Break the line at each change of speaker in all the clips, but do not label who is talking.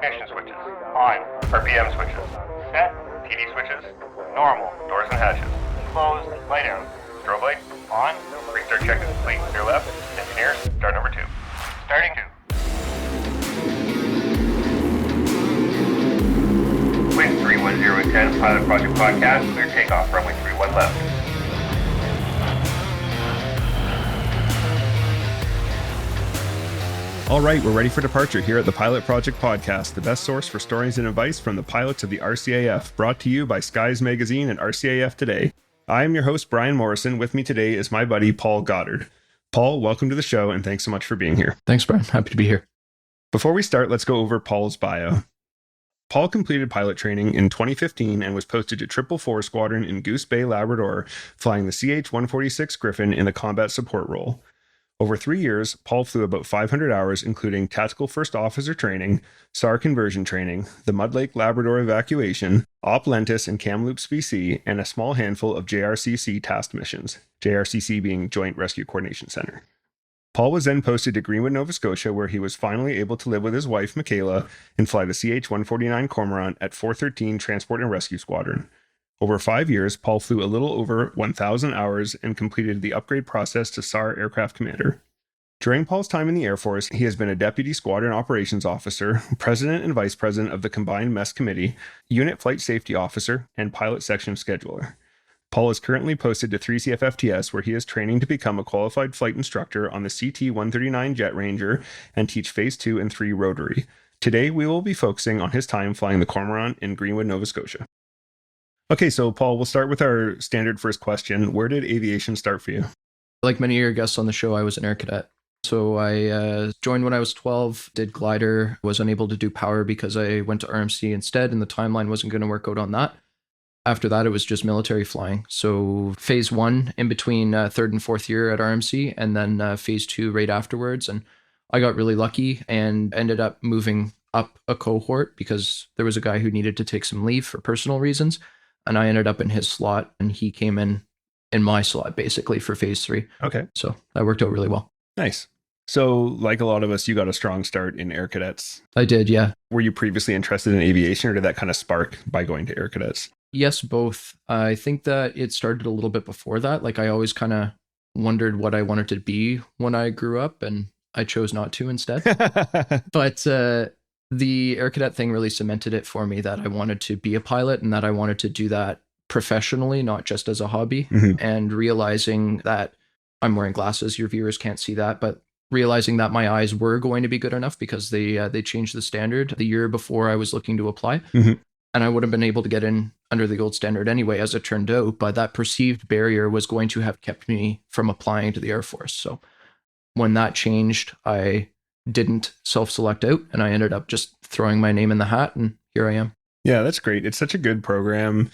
ignition switches. On. RPM switches. Set. TD switches. Normal. Doors and hatches. Closed. Light out. Strobe light. On. Restart check is complete. Clear left. Engineers, start number 2. Starting 2. Wind 310, Pilot Project Podcast. Clear takeoff. Runway 31 left.
All right, we're ready for departure here at the Pilot Project Podcast, the best source for stories and advice from the pilots of the RCAF, brought to you by Skies Magazine and RCAF Today. I am your host, Brian Morrison. With me today is my buddy, Paul Goddard. Paul, welcome to the show, and thanks so much for being here.
Thanks, Brian. Happy to be here.
Before we start, let's go over Paul's bio. Paul completed pilot training in 2015 and was posted to 444 Squadron in Goose Bay, Labrador, flying the CH-146 Griffin in the combat support role. Over 3 years, Paul flew about 500 hours, including tactical first officer training, SAR conversion training, the Mud Lake Labrador evacuation, Op Lentis and Kamloops, BC, and a small handful of JRCC task missions, JRCC being Joint Rescue Coordination Center. Paul was then posted to Greenwood, Nova Scotia, where he was finally able to live with his wife, Michaela, and fly the CH-149 Cormorant at 413 Transport and Rescue Squadron. Over 5 years, Paul flew a little over 1,000 hours and completed the upgrade process to SAR aircraft commander. During Paul's time in the Air Force, he has been a Deputy Squadron Operations Officer, President and Vice President of the Combined Mess Committee, Unit Flight Safety Officer, and Pilot Section Scheduler. Paul is currently posted to 3CF FTS, where he is training to become a qualified flight instructor on the CT-139 Jet Ranger and teach Phase 2 and 3 Rotary. Today, we will be focusing on his time flying the Cormorant in Greenwood, Nova Scotia. Okay, so Paul, we'll start with our standard first question. Where did aviation start for you?
Like many of your guests on the show, I was an air cadet. So I joined when I was 12, did glider, was unable to do power because I went to RMC instead, and the timeline wasn't going to work out on that. After that, it was just military flying. So phase 1 in between 3rd and 4th year at RMC, and then phase 2 right afterwards. And I got really lucky and ended up moving up a cohort because there was a guy who needed to take some leave for personal reasons. And I ended up in his slot, and he came in my slot, basically, for phase 3.
Okay.
So that worked out really well.
Nice. So, like a lot of us, you got a strong start in Air Cadets.
I did, yeah.
Were you previously interested in aviation, or did that kind of spark by going to Air Cadets?
Yes, both. I think that it started a little bit before that. Like, I always kind of wondered what I wanted to be when I grew up, and I chose not to instead. But the Air Cadet thing really cemented it for me that I wanted to be a pilot and that I wanted to do that professionally, not just as a hobby. Mm-hmm. And realizing that I'm wearing glasses, your viewers can't see that, but realizing that my eyes were going to be good enough because they changed the standard the year before I was looking to apply. Mm-hmm. And I would have been able to get in under the gold standard anyway, as it turned out, but that perceived barrier was going to have kept me from applying to the Air Force. So when that changed, I didn't self-select out, and I ended up just throwing my name in the hat, and here I am.
Yeah, that's great. It's such a good program.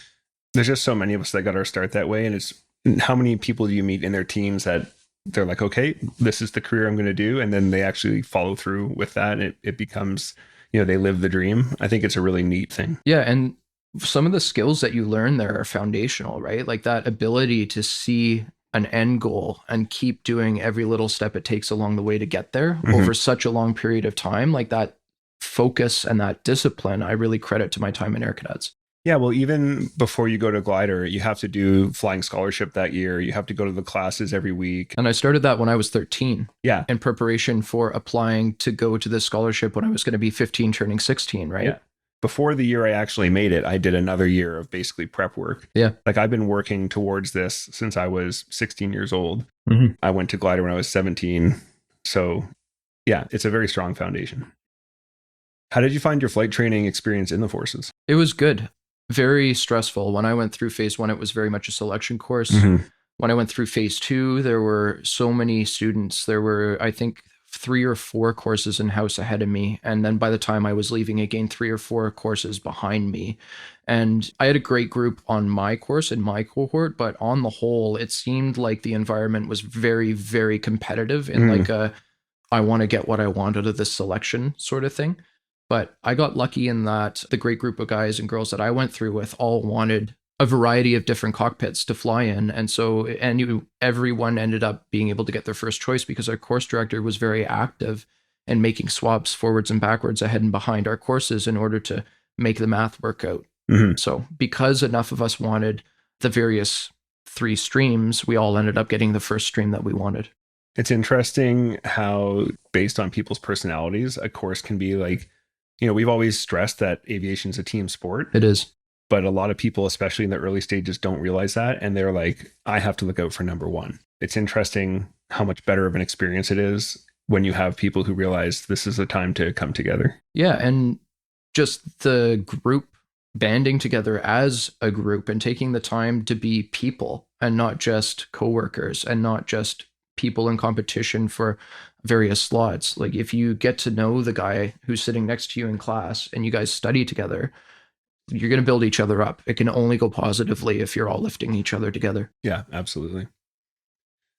There's just so many of us that got our start that way, and it's how many people do you meet in their teams that they're like, okay, this is the career I'm going to do, and then they actually follow through with that, and it becomes, they live the dream. I think it's a really neat thing.
Yeah, and some of the skills that you learn there are foundational, right? Like that ability to see an end goal and keep doing every little step it takes along the way to get there over such a long period of time, like that focus and that discipline, I really credit to my time in Air Cadets.
Yeah, well, even before you go to glider, you have to do flying scholarship that year. You have to go to the classes every week.
And I started that when I was 13.
Yeah.
In preparation for applying to go to this scholarship when I was going to be 15, turning 16, right?
Yeah. Before the year I actually made it, I did another year of basically prep work.
Yeah.
Like I've been working towards this since I was 16 years old.
Mm-hmm.
I went to glider when I was 17. So yeah, it's a very strong foundation. How did you find your flight training experience in the forces?
It was good. Very stressful. When I went through phase 1, it was very much a selection course.
Mm-hmm.
When I went through phase 2, there were so many students. There were, I think, 3 or 4 courses in-house ahead of me. And then by the time I was leaving, I gained 3 or 4 courses behind me. And I had a great group on my course in my cohort, but on the whole, it seemed like the environment was very, very competitive in like a, I want to get what I want out of this selection sort of thing. But I got lucky in that the great group of guys and girls that I went through with all wanted a variety of different cockpits to fly in. And so, everyone ended up being able to get their first choice because our course director was very active and making swaps forwards and backwards, ahead and behind our courses in order to make the math work out. So because enough of us wanted the various 3 streams, we all ended up getting the first stream that we wanted.
It's interesting how, based on people's personalities, a course can be like, we've always stressed that aviation is a team sport.
It is.
But a lot of people, especially in the early stages, don't realize that. And they're like, I have to look out for number one. It's interesting how much better of an experience it is when you have people who realize this is a time to come together.
Yeah. And just the group banding together as a group and taking the time to be people and not just coworkers and not just people in competition for various slots. Like if you get to know the guy who's sitting next to you in class and you guys study together, you're going to build each other up. It can only go positively if you're all lifting each other together.
Yeah, absolutely.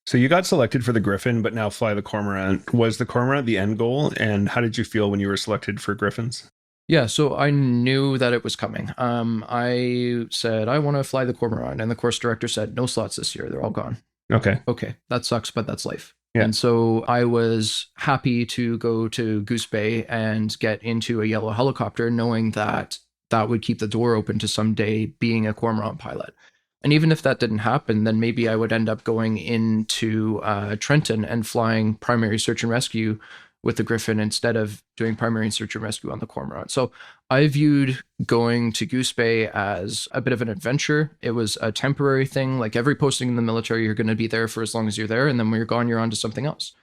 So you got selected for the Griffin, but now fly the Cormorant. Was the Cormorant the end goal? And how did you feel when you were selected for Griffins?
Yeah, so I knew that it was coming. I said, I want to fly the Cormorant. And the course director said, no slots this year. They're all gone.
Okay,
that sucks, but that's life.
Yeah.
And so I was happy to go to Goose Bay and get into a yellow helicopter, knowing that that would keep the door open to someday being a Cormorant pilot. And even if that didn't happen, then maybe I would end up going into Trenton and flying primary search and rescue with the Griffin instead of doing primary search and rescue on the Cormorant. So I viewed going to Goose Bay as a bit of an adventure. It was a temporary thing. Like every posting in the military, you're going to be there for as long as you're there. And then when you're gone, you're on to something else.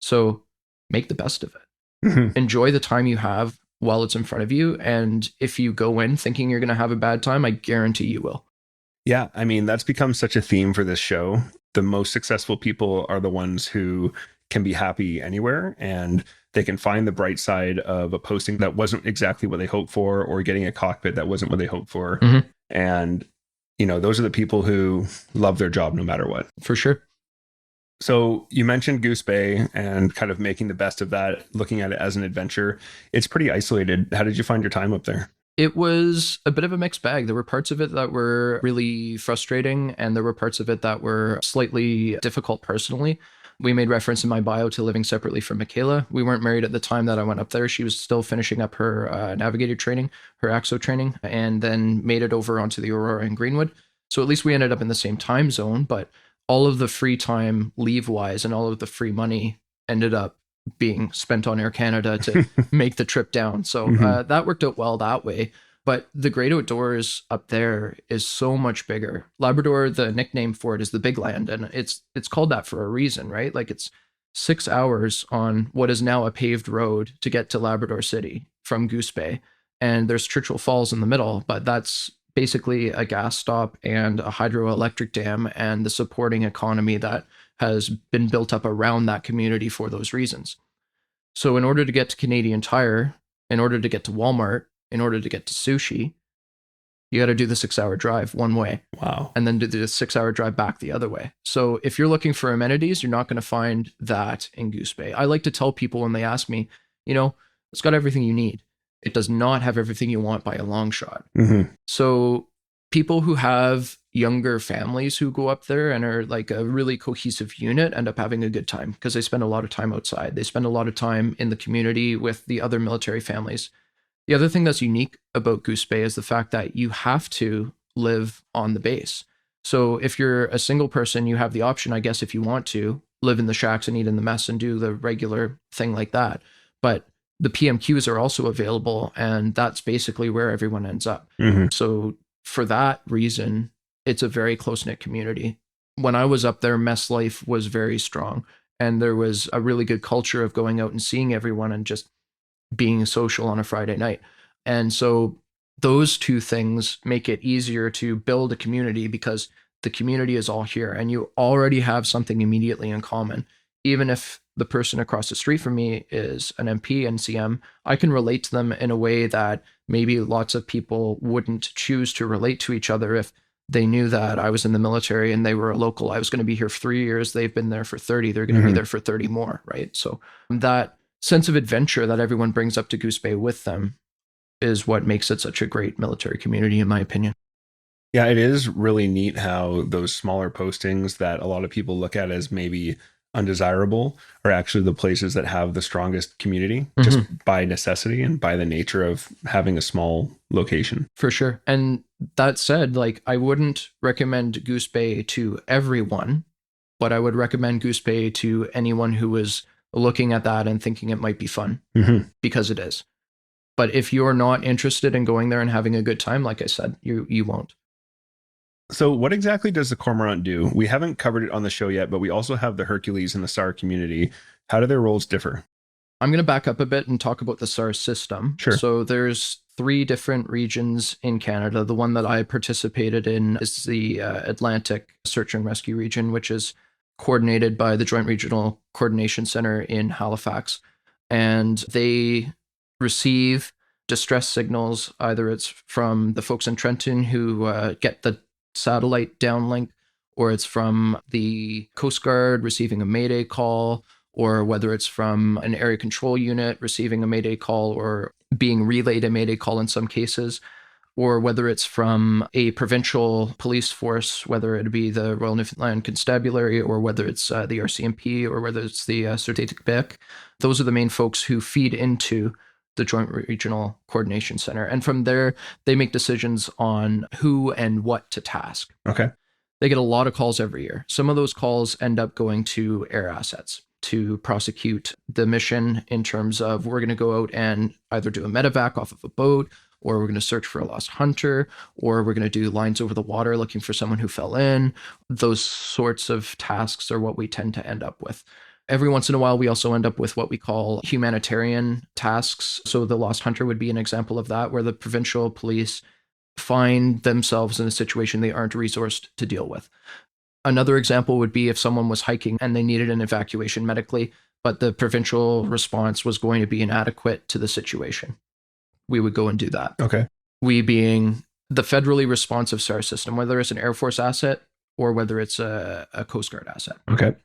So make the best of it. Enjoy the time you have while it's in front of you. And if you go in thinking you're going to have a bad time, I guarantee you will.
Yeah, I mean, that's become such a theme for this show. The most successful people are the ones who can be happy anywhere, and they can find the bright side of a posting that wasn't exactly what they hoped for, or getting a cockpit that wasn't what they hoped for. And, those are the people who love their job no matter what.
For sure.
So you mentioned Goose Bay and kind of making the best of that, looking at it as an adventure. It's pretty isolated. How did you find your time up there?
It was a bit of a mixed bag. There were parts of it that were really frustrating, and there were parts of it that were slightly difficult personally. We made reference in my bio to living separately from Michaela. We weren't married at the time that I went up there. She was still finishing up her navigator training, her AXO training, and then made it over onto the Aurora and Greenwood. So at least we ended up in the same time zone, but all of the free time leave-wise and all of the free money ended up being spent on Air Canada to make the trip down. So that worked out well that way. But the great outdoors up there is so much bigger. Labrador, the nickname for it is the Big Land, and it's called that for a reason, right? Like it's 6 hours on what is now a paved road to get to Labrador City from Goose Bay. And there's Churchill Falls in the middle, but that's basically a gas stop and a hydroelectric dam and the supporting economy that has been built up around that community for those reasons. So in order to get to Canadian Tire, in order to get to Walmart, in order to get to sushi, you got to do the 6-hour drive one way.
Wow.
And then do the 6-hour drive back the other way. So if you're looking for amenities, you're not going to find that in Goose Bay. I like to tell people when they ask me, it's got everything you need. It does not have everything you want by a long shot. So people who have younger families who go up there and are like a really cohesive unit end up having a good time because they spend a lot of time outside. They spend a lot of time in the community with the other military families. The other thing that's unique about Goose Bay is the fact that you have to live on the base. So if you're a single person, you have the option, I guess, if you want to, live in the shacks and eat in the mess and do the regular thing like that. But the PMQs are also available, and that's basically where everyone ends up. So for that reason, it's a very close-knit community. When I was up there, mess life was very strong, and there was a really good culture of going out and seeing everyone and just being social on a Friday night. And so those two things make it easier to build a community because the community is all here and you already have something immediately in common. Even if the person across the street from me is an MP and CM, I can relate to them in a way that maybe lots of people wouldn't choose to relate to each other if they knew that I was in the military and they were a local. I was going to be here for 3 years. They've been there for 30. They're going to be there for 30 more, right? So that sense of adventure that everyone brings up to Goose Bay with them is what makes it such a great military community, in my opinion.
Yeah, it is really neat how those smaller postings that a lot of people look at as maybe undesirable are actually the places that have the strongest community, just by necessity and by the nature of having a small location.
For sure. And that said, like, I wouldn't recommend Goose Bay to everyone, but I would recommend Goose Bay to anyone who was looking at that and thinking it might be fun, because it is. But if you're not interested in going there and having a good time, like I said, you won't.
So what exactly does the Cormorant do? We haven't covered it on the show yet, but we also have the Hercules and the SAR community. How do their roles differ?
I'm going to back up a bit and talk about the SAR system.
Sure.
So there's 3 different regions in Canada. The one that I participated in is the Atlantic Search and Rescue region, which is coordinated by the Joint Regional Coordination Center in Halifax. And they receive distress signals. Either it's from the folks in Trenton who get the satellite downlink, or it's from the Coast Guard receiving a Mayday call, or whether it's from an area control unit receiving a Mayday call or being relayed a Mayday call in some cases, or whether it's from a provincial police force, whether it be the Royal Newfoundland Constabulary, or whether it's the RCMP, or whether it's the SARTech. Those are the main folks who feed into the Joint Regional Coordination Center. And from there, they make decisions on who and what to task.
Okay.
They get a lot of calls every year. Some of those calls end up going to air assets to prosecute the mission in terms of, we're going to go out and either do a medevac off of a boat, or we're going to search for a lost hunter, or we're going to do lines over the water looking for someone who fell in. Those sorts of tasks are what we tend to end up with. Every once in a while, we also end up with what we call humanitarian tasks. So the lost hunter would be an example of that, where the provincial police find themselves in a situation they aren't resourced to deal with. Another example would be if someone was hiking and they needed an evacuation medically, but the provincial response was going to be inadequate to the situation. We would go and do that.
Okay.
We being the federally responsive SAR system, whether it's an Air Force asset or whether it's a Coast Guard asset.
Okay.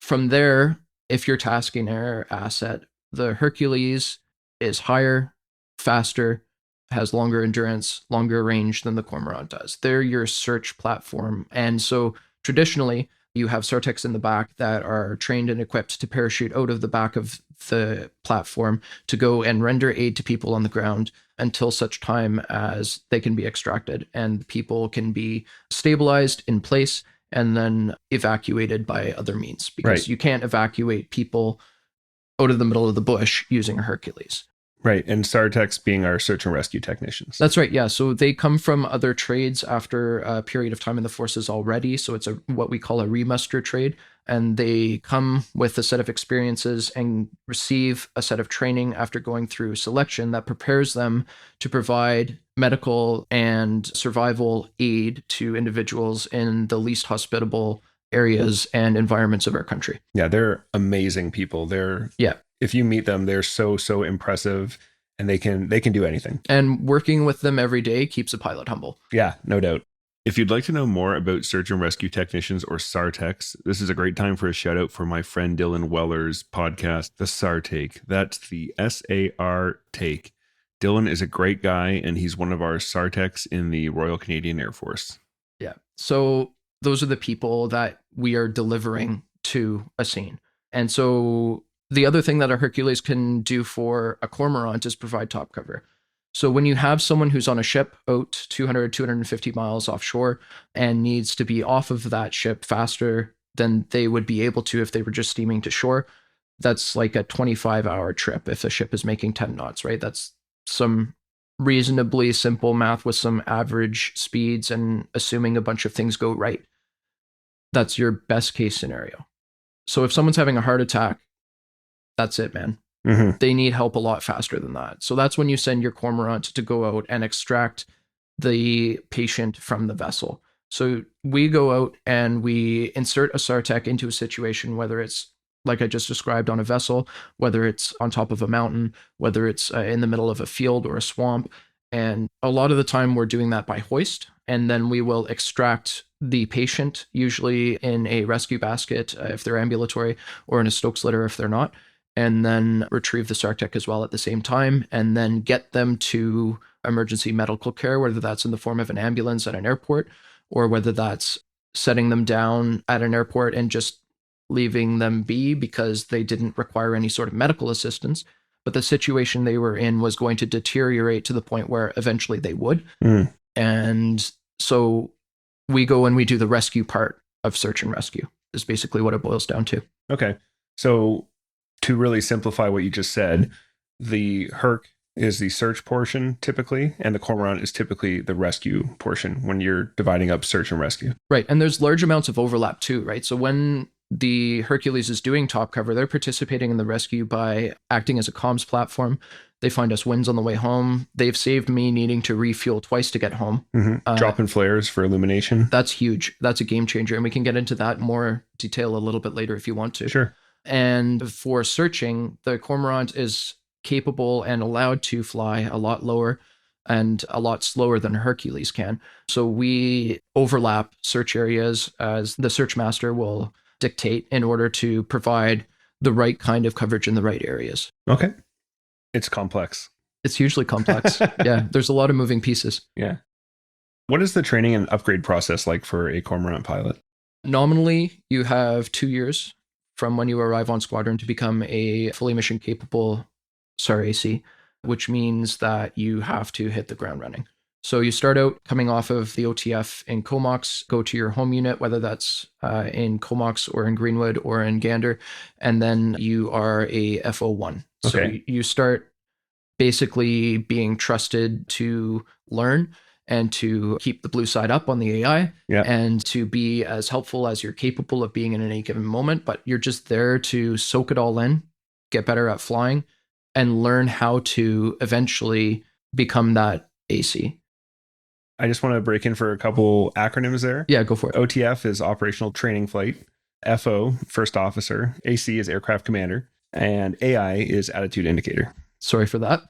From there, if you're tasking air asset, the Hercules is higher, faster, has longer endurance, longer range than the Cormorant does. They're your search platform. And so traditionally, you have SARTechs in the back that are trained and equipped to parachute out of the back of the platform to go and render aid to people on the ground until such time as they can be extracted and people can be stabilized in place and then evacuated by other means, because you can't evacuate people out of the middle of the bush using a Hercules.
Right. And SARTechs being our search and rescue technicians.
That's right. Yeah. So they come from other trades after a period of time in the forces already. So it's what we call a remuster trade. And they come with a set of experiences and receive a set of training after going through selection that prepares them to provide medical and survival aid to individuals in the least hospitable areas and environments of our country.
Yeah, they're amazing people. If you meet them, they're so impressive, and they can do anything.
And working with them every day keeps a pilot humble.
Yeah, no doubt. If you'd like to know more about search and rescue technicians or SARTechs, this is a great time for a shout out for my friend Dylan Weller's podcast, The SARTech. That's the SARTech. Dylan is a great guy, and he's one of our SARTechs in the Royal Canadian Air Force.
Yeah. So those are the people that we are delivering to a scene. And so the other thing that a Hercules can do for a Cormorant is provide top cover. So when you have someone who's on a ship out 200, 250 miles offshore and needs to be off of that ship faster than they would be able to if they were just steaming to shore, that's like a 25-hour trip if the ship is making 10 knots, right? That's some reasonably simple math with some average speeds and assuming a bunch of things go right. That's your best case scenario. So if someone's having a heart attack, that's it, man. Mm-hmm. They need help a lot faster than that. So that's when you send your Cormorant to go out and extract the patient from the vessel. So we go out and we insert a SARTech into a situation, whether it's like I just described on a vessel, whether it's on top of a mountain, whether it's in the middle of a field or a swamp. And a lot of the time we're doing that by hoist. And then we will extract the patient, usually in a rescue basket if they're ambulatory, or in a Stokes litter if they're not, and then retrieve the SARTech as well at the same time, and then get them to emergency medical care, whether that's in the form of an ambulance at an airport, or whether that's setting them down at an airport and just leaving them be because they didn't require any sort of medical assistance. But the situation they were in was going to deteriorate to the point where eventually they would. And so we go and we do the rescue part of search and rescue, is basically what it boils down to.
Okay. So to really simplify what you just said, the Herc is the search portion typically, and the Cormorant is typically the rescue portion when you're dividing up search and rescue.
Right. And there's large amounts of overlap too, right? So when the Hercules is doing top cover, they're participating in the rescue by acting as a comms platform. They find us winds on the way home. They've saved me needing to refuel twice to get home.
Dropping flares for illumination.
That's huge. That's a game changer. And we can get into that in more detail a little bit later if you want to.
Sure.
And for searching, the Cormorant is capable and allowed to fly a lot lower and a lot slower than Hercules can. So we overlap search areas as the search master will dictate in order to provide the right kind of coverage in the right areas.
Okay. It's complex.
It's hugely complex. Yeah. There's a lot of moving pieces.
Yeah. What is the training and upgrade process like for a Cormorant pilot?
Nominally, you have 2 years from when you arrive on squadron to become a fully mission capable SAR-AC, which means that you have to hit the ground running. So you start out coming off of the OTF in Comox, go to your home unit, whether that's in Comox or in Greenwood or in Gander, and then you are a FO1.
Okay.
So you start basically being trusted to learn and to keep the blue side up on the AI and to be as helpful as you're capable of being in any given moment. But you're just there to soak it all in, get better at flying, and learn how to eventually become that AC.
I just want to break in for a couple acronyms there.
Yeah, go for it.
OTF is Operational Training Flight. FO, First Officer. AC is Aircraft Commander. And AI is Attitude Indicator.
Sorry for that.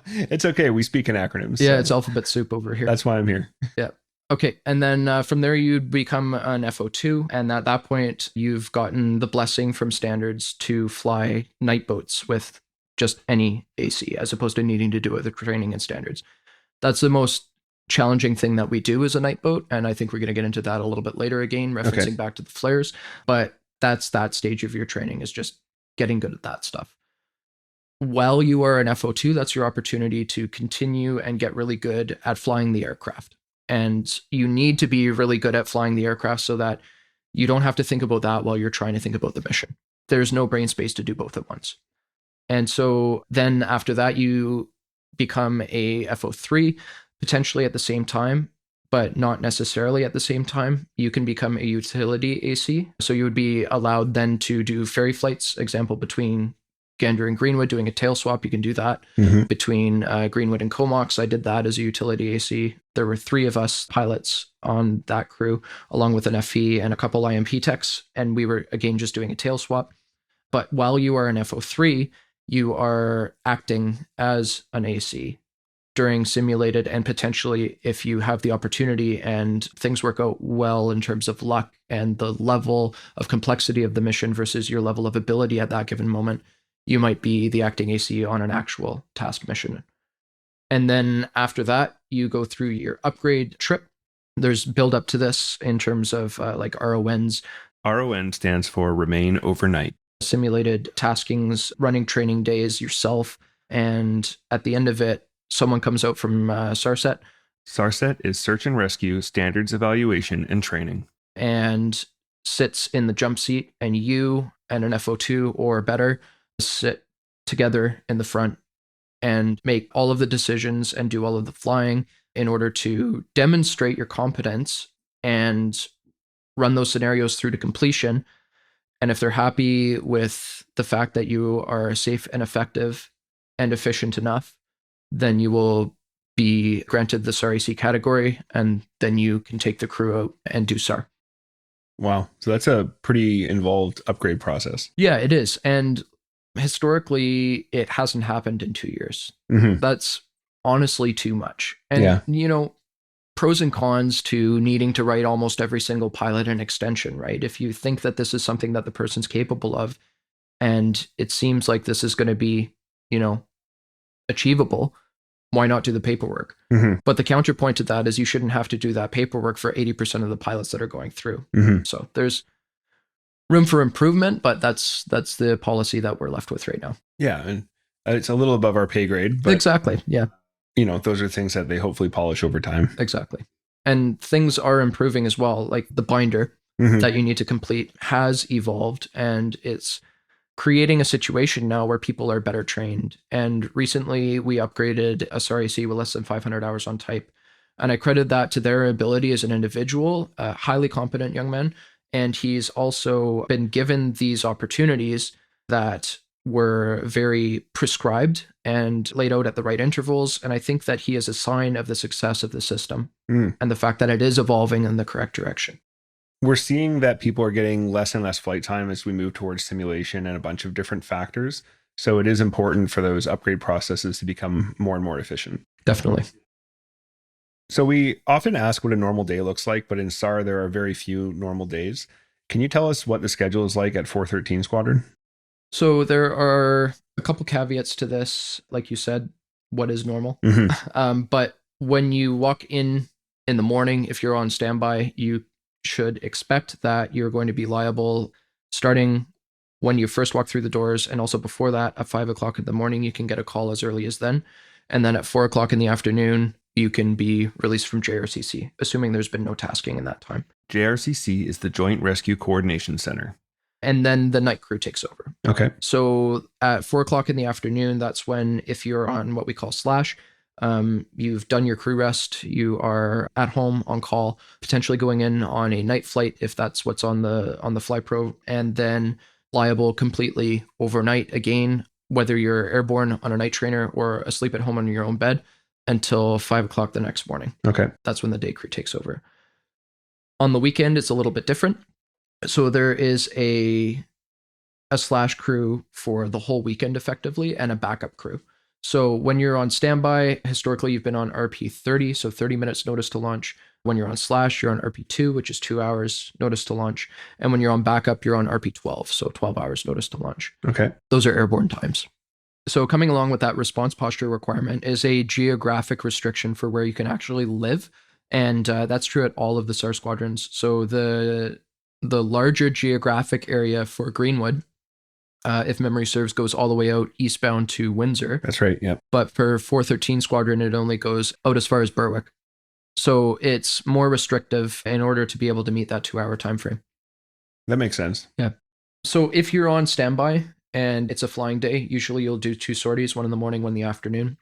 It's okay. We speak in acronyms.
Yeah,
so
it's alphabet soup over here.
that's why I'm here.
Yeah. Okay. And then from there, you'd become an FO2. And at that point, you've gotten the blessing from standards to fly night boats with just any AC, as opposed to needing to do it with training and standards. That's the most challenging thing that we do as a night boat. And I think we're going to get into that a little bit later again, referencing back to the flares. But that's that stage of your training, is just getting good at that stuff. While you are an FO2, that's your opportunity to continue and get really good at flying the aircraft. And you need to be really good at flying the aircraft so that you don't have to think about that while you're trying to think about the mission. There's no brain space to do both at once. And so then after that, you become a FO3, potentially at the same time, but not necessarily at the same time. You can become a utility AC. So you would be allowed then to do ferry flights, example, between Gander and Greenwood, doing a tail swap. You can do that between Greenwood and Comox. I did that as a utility AC. There were 3 of us pilots on that crew, along with an FE and a couple IMP techs. And we were, again, just doing a tail swap. But while you are an FO3, you are acting as an AC during simulated, and potentially, if you have the opportunity and things work out well in terms of luck and the level of complexity of the mission versus your level of ability at that given moment, you might be the acting AC on an actual task mission. And then after that, you go through your upgrade trip. There's build up to this in terms of like RONs.
RON stands for Remain Overnight.
Simulated taskings, running training days yourself. And at the end of it, someone comes out from SARTech.
SARTech is Search and Rescue, Standards Evaluation, and Training.
And sits in the jump seat, and you and an FO2 or better sit together in the front and make all of the decisions and do all of the flying in order to demonstrate your competence and run those scenarios through to completion. And if they're happy with the fact that you are safe and effective and efficient enough, then you will be granted the SAR-AC category, and then you can take the crew out and do SAR.
Wow. So that's a pretty involved upgrade process.
Yeah, it is. And historically, it hasn't happened in 2 years. That's honestly too much. And, you know, pros and cons to needing to write almost every single pilot an extension, right? If you think that this is something that the person's capable of, and it seems like this is going to be, you know, achievable, why not do the paperwork? But the counterpoint to that is you shouldn't have to do that paperwork for 80% of the pilots that are going through. So there's room for improvement, but that's the policy that we're left with right now.
Yeah, and it's a little above our pay grade, but
Exactly. Yeah,
those are things that they hopefully polish over time.
exactly. And things are improving as well. Like the binder that you need to complete has evolved, and it's creating a situation now where people are better trained. And recently we upgraded a SARAC with less than 500 hours on type. And I credit that to their ability as an individual, a highly competent young man. And he's also been given these opportunities that were very prescribed and laid out at the right intervals. And I think that he is a sign of the success of the system and the fact that it is evolving in the correct direction.
We're seeing that people are getting less and less flight time as we move towards simulation and a bunch of different factors. So it is important for those upgrade processes to become more and more efficient.
Definitely.
So we often ask what a normal day looks like, but in SAR, there are very few normal days. Can you tell us what the schedule is like at 413 Squadron?
So there are a couple caveats to this. Like you said, what is normal? But when you walk in the morning, if you're on standby, you should expect that you're going to be liable starting when you first walk through the doors, and also before that at 5 o'clock in the morning. You can get a call as early as then, and then at 4 o'clock in the afternoon you can be released from JRCC, assuming there's been no tasking in that time.
JRCC is the Joint Rescue Coordination Center,
and then the night crew takes over.
Okay.
So at 4 o'clock in the afternoon, that's when, if you're on what we call slash, you've done your crew rest, you are at home on call, potentially going in on a night flight if that's what's on the FlyPro, and then liable completely overnight again, whether you're airborne on a night trainer or asleep at home on your own bed, until 5 o'clock the next morning.
Okay.
That's when the day crew takes over. On the weekend, it's a little bit different. So there is a slash crew for the whole weekend effectively, and a backup crew. So when you're on standby, historically you've been on RP 30, so 30 minutes notice to launch. When you're on slash, you're on RP 2, which is 2 hours notice to launch. And when you're on backup, you're on RP 12, so 12 hours notice to launch.
Okay.
Those are airborne times. So coming along with that response posture requirement is a geographic restriction for where you can actually live. And that's true at all of the SAR squadrons. So the larger geographic area for Greenwood, if memory serves, goes all the way out eastbound to Windsor.
That's right, yeah.
But for 413 Squadron, it only goes out as far as Berwick. So it's more restrictive in order to be able to meet that 2-hour time frame.
That makes sense.
Yeah. So if you're on standby and it's a flying day, usually you'll do 2 sorties, one in the morning, one in the afternoon.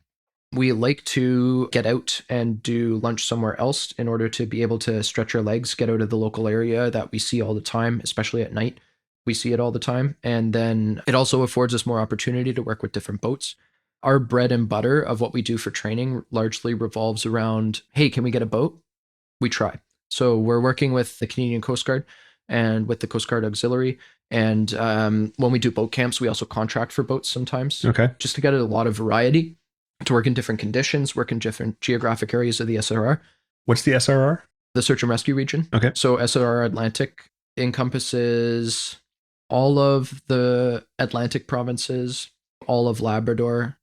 We like to get out and do lunch somewhere else in order to be able to stretch our legs, get out of the local area that we see all the time, especially at night. We see it all the time. And then it also affords us more opportunity to work with different boats. Our bread and butter of what we do for training largely revolves around, hey, can we get a boat? We try. So we're working with the Canadian Coast Guard and with the Coast Guard Auxiliary. And when we do boat camps, we also contract for boats sometimes.
Okay.
Just to get a lot of variety, to work in different conditions, work in different geographic areas of the SRR.
What's the SRR?
The Search and Rescue Region.
Okay.
So SRR Atlantic encompasses all of the Atlantic provinces, all of Labrador,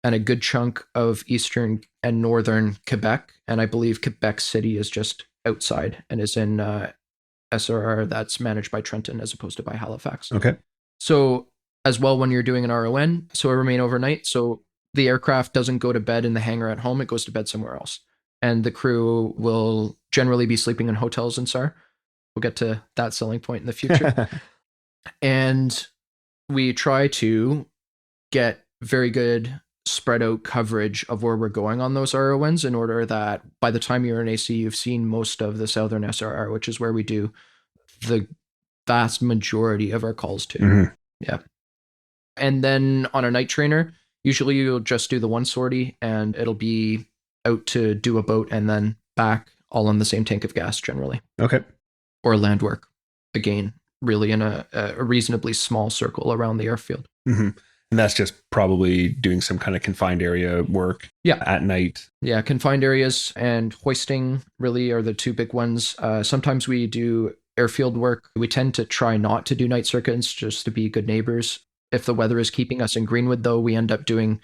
and a good chunk of eastern and northern Quebec. And I believe Quebec City is just outside and is in SRR that's managed by Trenton as opposed to by Halifax.
Okay.
So as well, when you're doing an RON, so I remain overnight. So the aircraft doesn't go to bed in the hangar at home, it goes to bed somewhere else. And the crew will generally be sleeping in hotels in SAR. We'll get to that selling point in the future. And we try to get very good spread out coverage of where we're going on those RONs in order that by the time you're in AC, you've seen most of the Southern SRR, which is where we do the vast majority of our calls to.
Mm-hmm.
Yeah. And then on a night trainer, usually you'll just do the one sortie and it'll be out to do a boat and then back all on the same tank of gas generally.
Okay.
Or land work. Again, really in a reasonably small circle around the airfield.
Mm-hmm. And that's just probably doing some kind of confined area work at night.
Yeah, confined areas and hoisting really are the two big ones. Sometimes we do airfield work. We tend to try not to do night circuits just to be good neighbors. If the weather is keeping us in Greenwood, though, we end up doing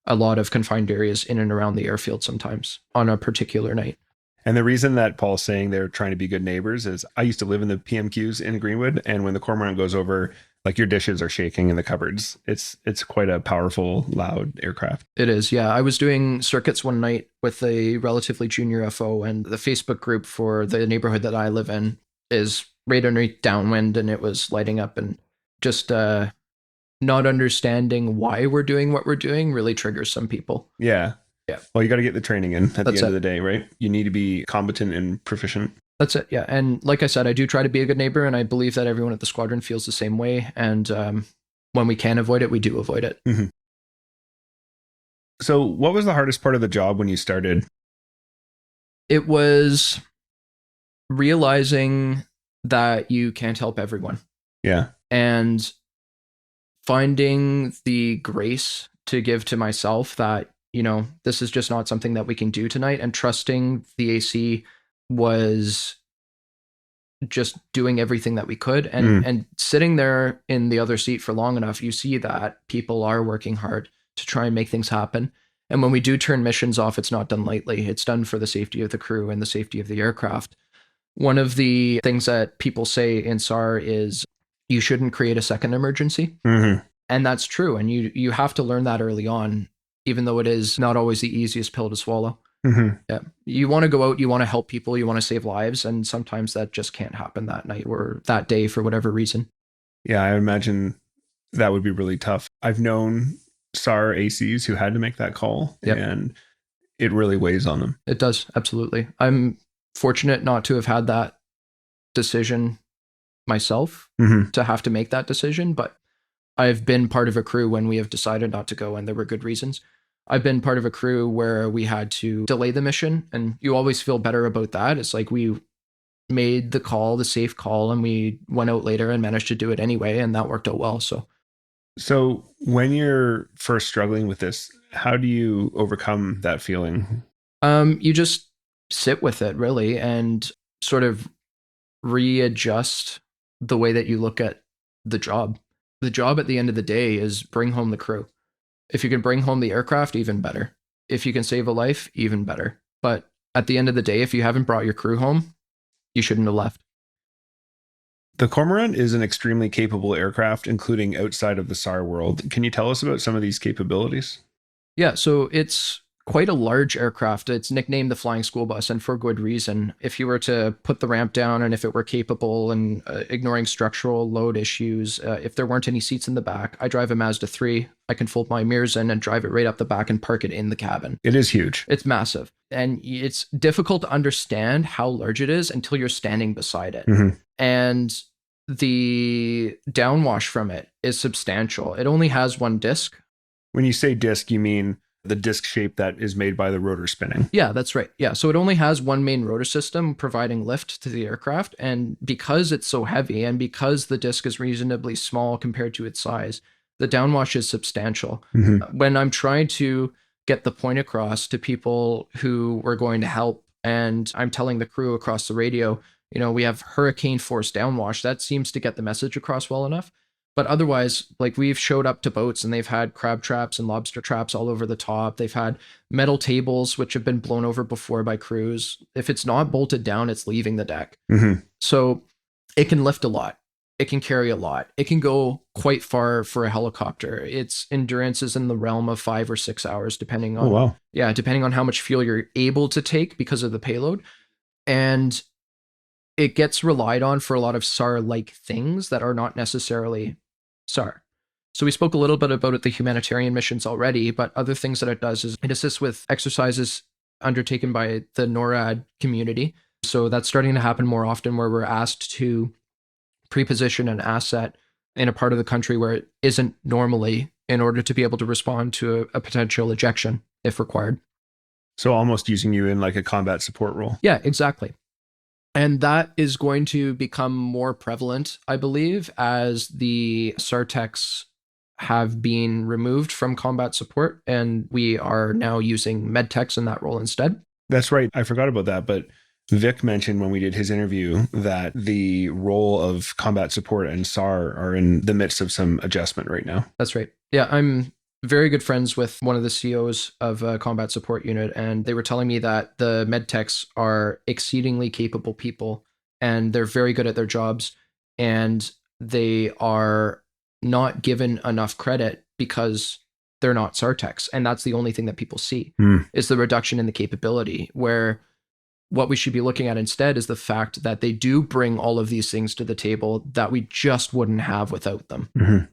a lot of confined areas in and around the airfield sometimes on a particular night.
And the reason that Paul's saying they're trying to be good neighbors is I used to live in the PMQs in Greenwood, and when the Cormorant goes over, like your dishes are shaking in the cupboards. It's quite a powerful, loud aircraft.
It is, yeah. I was doing circuits one night with a relatively junior FO, and the Facebook group for the neighborhood that I live in is right underneath downwind, and it was lighting up, and just not understanding why we're doing what we're doing really triggers some people.
Yeah.
Yeah.
Well, you got to get the training in at the
That's
end of the day, right? You need to be competent and proficient.
That's it, yeah. And like I said, I do try to be a good neighbor, and I believe that everyone at the squadron feels the same way. And when we can avoid it, we do avoid it.
Mm-hmm. So what was the hardest part of the job when you started?
It was realizing that you can't help everyone.
Yeah.
And finding the grace to give to myself that, you know, this is just not something that we can do tonight, and trusting the AC was just doing everything that we could, and sitting there in the other seat for long enough, you see that people are working hard to try and make things happen. And when we do turn missions off, it's not done lightly. It's done for the safety of the crew and the safety of the aircraft. One of the things that people say in SAR is you shouldn't create a second emergency.
Mm-hmm.
And that's true. And you have to learn that early on, even though it is not always the easiest pill to swallow.
Mm-hmm.
Yeah. You want to go out, you want to help people, you want to save lives. And sometimes that just can't happen that night or that day for whatever reason.
Yeah, I imagine that would be really tough. I've known SAR ACs who had to make that call, and it really weighs on them.
It does. Absolutely. I'm fortunate not to have had that decision myself, to have to make that decision, but I've been part of a crew when we have decided not to go, and there were good reasons. I've been part of a crew where we had to delay the mission, and you always feel better about that. It's like we made the call, the safe call, and we went out later and managed to do it anyway, and that worked out well.
So when you're first struggling with this, how do you overcome that feeling?
You just sit with it, really, and sort of readjust the way that you look at the job. The job at the end of the day is bring home the crew. If you can bring home the aircraft, even better. If you can save a life, even better. But at the end of the day, if you haven't brought your crew home, you shouldn't have left.
The Cormorant is an extremely capable aircraft, including outside of the SAR world. Can you tell us about some of these capabilities?
Yeah, so it's quite a large aircraft. It's nicknamed the Flying School Bus, and for good reason. If you were to put the ramp down and if it were capable and ignoring structural load issues, if there weren't any seats in the back, I drive a Mazda 3. I can fold my mirrors in and drive it right up the back and park it in the cabin.
It is huge.
It's massive. And it's difficult to understand how large it is until you're standing beside it.
Mm-hmm.
And the downwash from it is substantial. It only has one disc.
When you say disc, you mean the disc shape that is made by the rotor spinning.
Yeah, that's right. Yeah, so it only has one main rotor system providing lift to the aircraft. And because it's so heavy and because the disc is reasonably small compared to its size, the downwash is substantial. Mm-hmm. When I'm trying to get the point across to people who were going to help, and I'm telling the crew across the radio, you know, we have hurricane force downwash, that seems to get the message across well enough. But otherwise, like, we've showed up to boats and they've had crab traps and lobster traps all over the top. They've had metal tables, which have been blown over before by crews. If it's not bolted down, it's leaving the deck. Mm-hmm. So it can lift a lot. It can carry a lot. It can go quite far for a helicopter. Its endurance is in the realm of 5 or 6 hours, depending on, depending on how much fuel you're able to take because of the payload. And it gets relied on for a lot of SAR-like things that are not necessarily SAR. So we spoke a little bit about the humanitarian missions already, but other things that it does is it assists with exercises undertaken by the NORAD community. So that's starting to happen more often, where we're asked to pre-position an asset in a part of the country where it isn't normally, in order to be able to respond to a potential ejection if required.
So almost using you in like a combat support role.
Yeah, exactly. And that is going to become more prevalent, I believe, as the SARTechs have been removed from combat support, and we are now using medtechs in that role instead.
That's right. I forgot about that, but Vic mentioned when we did his interview that the role of combat support and SAR are in the midst of some adjustment right now.
That's right. Yeah, I'm very good friends with one of the COs of a combat support unit, and they were telling me that the med techs are exceedingly capable people, and they're very good at their jobs, and they are not given enough credit because they're not SARTechs, and that's the only thing that people see is the reduction in the capability, where what we should be looking at instead is the fact that they do bring all of these things to the table that we just wouldn't have without them.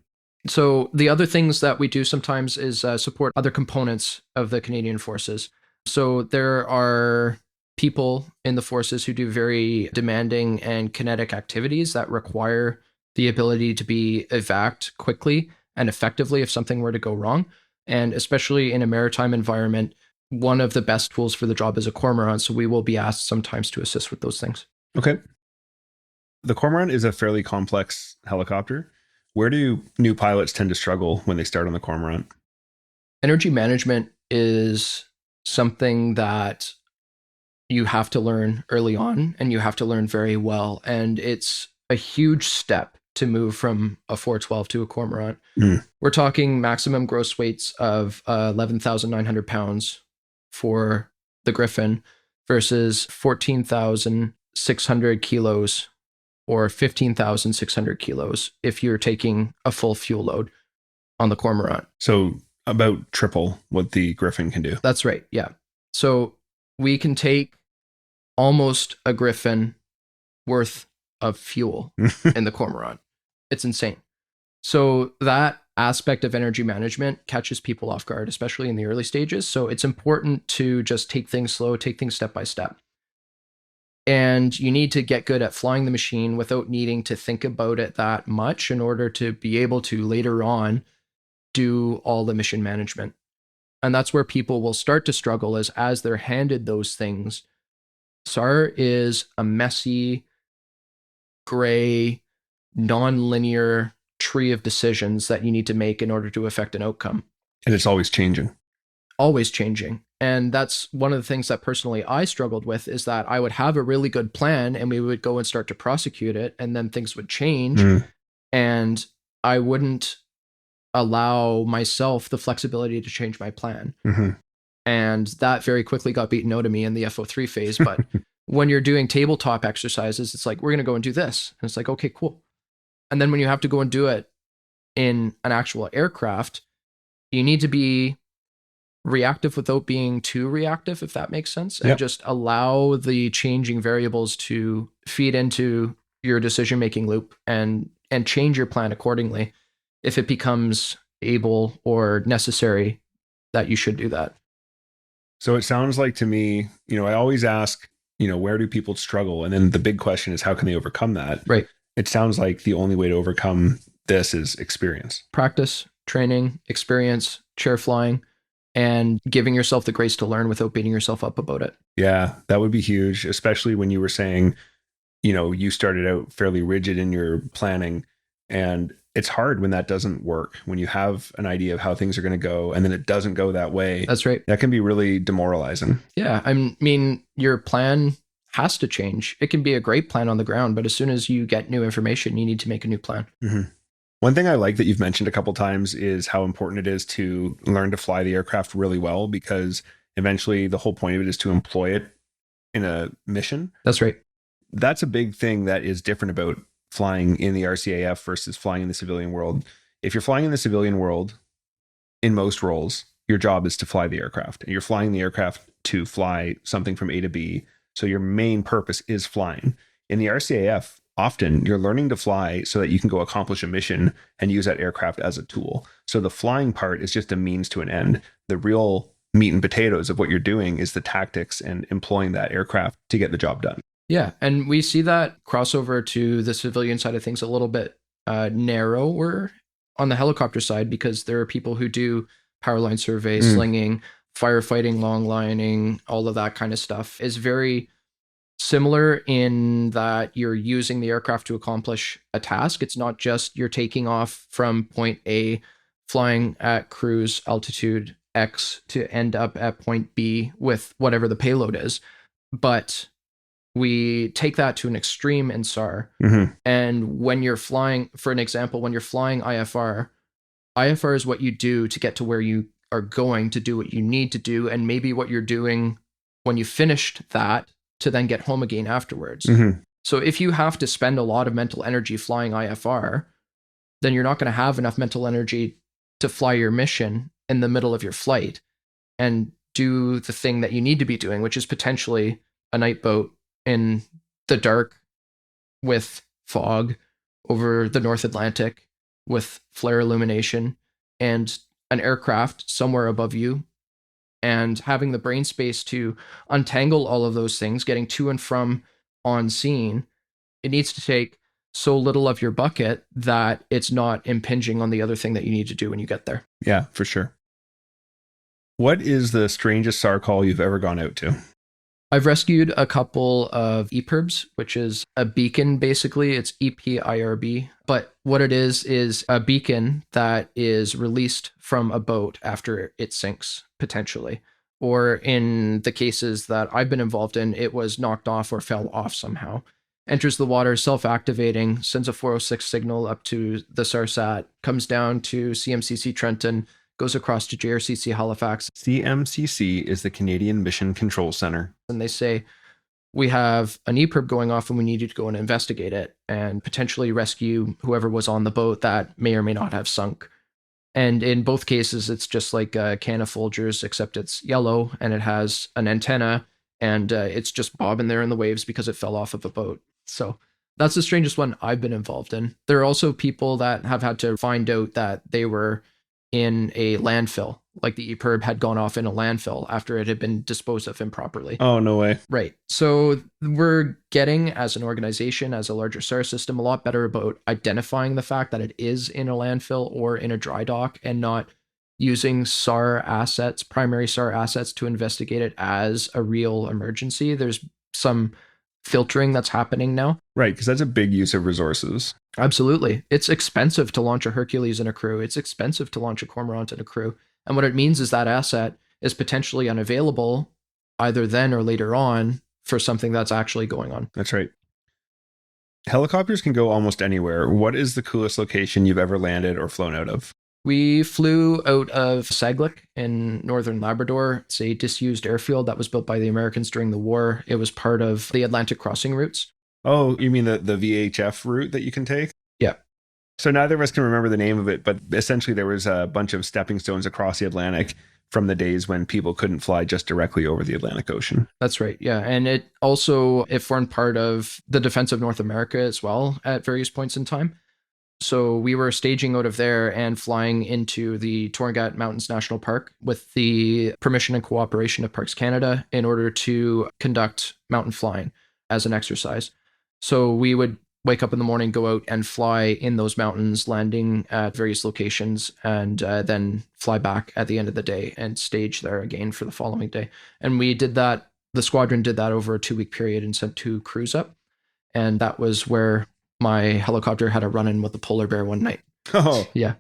So the other things that we do sometimes is support other components of the Canadian Forces. So there are people in the forces who do very demanding and kinetic activities that require the ability to be evac'd quickly and effectively if something were to go wrong. And especially in a maritime environment, one of the best tools for the job is a Cormorant. So we will be asked sometimes to assist with those things.
Okay. The Cormorant is a fairly complex helicopter. Where do new pilots tend to struggle when they start on the Cormorant?
Energy management is something that you have to learn early on, and you have to learn very well. And it's a huge step to move from a 412 to a Cormorant. We're talking maximum gross weights of 11,900 pounds for the Griffin versus 14,600 kilos or 15,600 kilos if you're taking a full fuel load on the Cormorant.
So about triple what the Griffin can do.
That's right. Yeah. So we can take almost a Griffin worth of fuel in the Cormorant. It's insane. So that aspect of energy management catches people off guard, especially in the early stages. So it's important to just take things slow, take things step by step. And you need to get good at flying the machine without needing to think about it that much in order to be able to later on do all the mission management. And that's where people will start to struggle is as they're handed those things. SAR is a messy, gray, non-linear tree of decisions that you need to make in order to affect an outcome.
And it's always changing.
Always changing. And that's one of the things that personally I struggled with is that I would have a really good plan and we would go and start to prosecute it, and then things would change and I wouldn't allow myself the flexibility to change my plan. And that very quickly got beaten out of me in the FO3 phase. But when you're doing tabletop exercises, it's like, we're going to go and do this. And it's like, okay, cool. And then when you have to go and do it in an actual aircraft, you need to be reactive without being too reactive, if that makes sense. And just allow the changing variables to feed into your decision-making loop and change your plan accordingly if it becomes able or necessary that you should do that.
So it sounds like to me, I always ask, where do people struggle? And then the big question is, how can they overcome that?
Right.
It sounds like the only way to overcome this is experience.
Practice, training, experience, chair flying, and giving yourself the grace to learn without beating yourself up about it.
Yeah, that would be huge, especially when you were saying, you started out fairly rigid in your planning, and it's hard when that doesn't work, when you have an idea of how things are going to go and then it doesn't go that way.
That's right.
That can be really demoralizing.
Yeah. I mean, your plan has to change. It can be a great plan on the ground, but as soon as you get new information, you need to make a new plan.
One thing I like that you've mentioned a couple times is how important it is to learn to fly the aircraft really well, because eventually the whole point of it is to employ it in a mission.
That's right.
That's a big thing that is different about flying in the RCAF versus flying in the civilian world. If you're flying in the civilian world, in most roles, your job is to fly the aircraft. And you're flying the aircraft to fly something from A to B. So your main purpose is flying. In the RCAF, often you're learning to fly so that you can go accomplish a mission and use that aircraft as a tool. So the flying part is just a means to an end. The real meat and potatoes of what you're doing is the tactics and employing that aircraft to get the job done.
Yeah, and we see that crossover to the civilian side of things a little bit narrower on the helicopter side, because there are people who do power line survey, slinging, firefighting, long lining, all of that kind of stuff is very similar in that you're using the aircraft to accomplish a task. It's not just you're taking off from point A, flying at cruise altitude X to end up at point B with whatever the payload is, but we take that to an extreme in SAR. And when you're flying, for an example, when you're flying IFR, IFR is what you do to get to where you are going to do what you need to do, and maybe what you're doing when you finished that to then get home again afterwards.
Mm-hmm.
So if you have to spend a lot of mental energy flying IFR, then you're not going to have enough mental energy to fly your mission in the middle of your flight and do the thing that you need to be doing, which is potentially a night boat in the dark with fog over the North Atlantic with flare illumination and an aircraft somewhere above you, and having the brain space to untangle all of those things, getting to and from on scene. It needs to take so little of your bucket that it's not impinging on the other thing that you need to do when you get there.
Yeah, for sure. What is the strangest SAR call you've ever gone out to?
I've rescued a couple of EPIRBs, which is a beacon, basically. It's EPIRB. But what it is a beacon that is released from a boat after it sinks, potentially. Or in the cases that I've been involved in, it was knocked off or fell off somehow. Enters the water, self-activating, sends a 406 signal up to the SARSAT, comes down to CMCC Trenton, goes across to JRCC Halifax.
CMCC is the Canadian Mission Control Center.
And they say, we have an EPIRB going off and we need you to go and investigate it and potentially rescue whoever was on the boat that may or may not have sunk. And in both cases, it's just like a can of Folgers, except it's yellow and it has an antenna and it's just bobbing there in the waves because it fell off of a boat. So that's the strangest one I've been involved in. There are also people that have had to find out that they were in a landfill, like the EPIRB had gone off in a landfill after it had been disposed of improperly.
Oh, no way.
Right. So we're getting, as an organization, as a larger SAR system, a lot better about identifying the fact that it is in a landfill or in a dry dock and not using SAR assets, primary SAR assets, to investigate it as a real emergency. There's some filtering that's happening now.
Right, because that's a big use of resources.
Absolutely. It's expensive to launch a Hercules and a crew. It's expensive to launch a Cormorant and a crew. And what it means is that asset is potentially unavailable either then or later on for something that's actually going on.
That's right. Helicopters can go almost anywhere. What is the coolest location you've ever landed or flown out of?
We flew out of Saglec in northern Labrador. It's a disused airfield that was built by the Americans during the war. It was part of the Atlantic crossing routes.
Oh, you mean the VHF route that you can take?
Yeah.
So neither of us can remember the name of it, but essentially there was a bunch of stepping stones across the Atlantic from the days when people couldn't fly just directly over the Atlantic Ocean.
That's right. Yeah. And it formed part of the defense of North America as well at various points in time. So we were staging out of there and flying into the Torngat Mountains National Park with the permission and cooperation of Parks Canada in order to conduct mountain flying as an exercise. So we would wake up in the morning, go out and fly in those mountains, landing at various locations, and then fly back at the end of the day and stage there again for the following day. And we did that, the squadron did that over a 2-week period and sent 2 crews up. And that was where my helicopter had a run-in with a polar bear one night.
Oh,
yeah.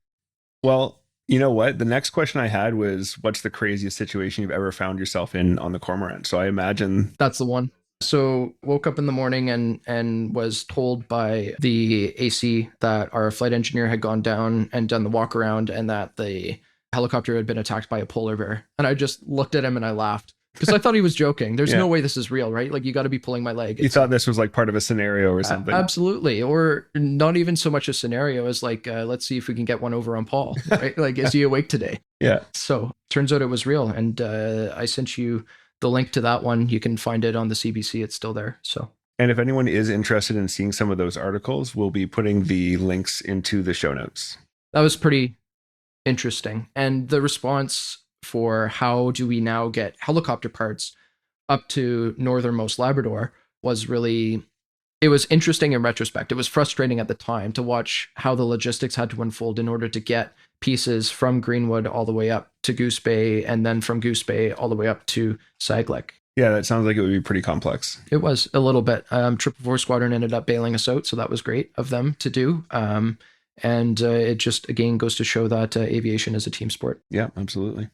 Well, you know what? The next question I had was, what's the craziest situation you've ever found yourself in on the Cormorant? So I imagine
that's the one. So woke up in the morning and was told by the AC that our flight engineer had gone down and done the walk around and that the helicopter had been attacked by a polar bear. And I just looked at him and I laughed because I thought he was joking. There's no way this is real, right? Like, you got to be pulling my leg.
You thought this was like part of a scenario or something.
Absolutely. Or not even so much a scenario as like, let's see if we can get one over on Paul, right? Like, is he awake today?
Yeah.
So turns out it was real. And I sent you the link to that one. You can find it on the CBC. It's still there. So.
And if anyone is interested in seeing some of those articles, we'll be putting the links into the show notes.
That was pretty interesting. And the response for how do we now get helicopter parts up to northernmost Labrador was really, it was interesting in retrospect. It was frustrating at the time to watch how the logistics had to unfold in order to get pieces from Greenwood all the way up to Goose Bay, and then from Goose Bay all the way up to Saglec.
Yeah, that sounds like it would be pretty complex.
It was a little bit. 444 Squadron ended up bailing us out, so that was great of them to do. And it just, again, goes to show that aviation is a team sport.
Yeah, absolutely.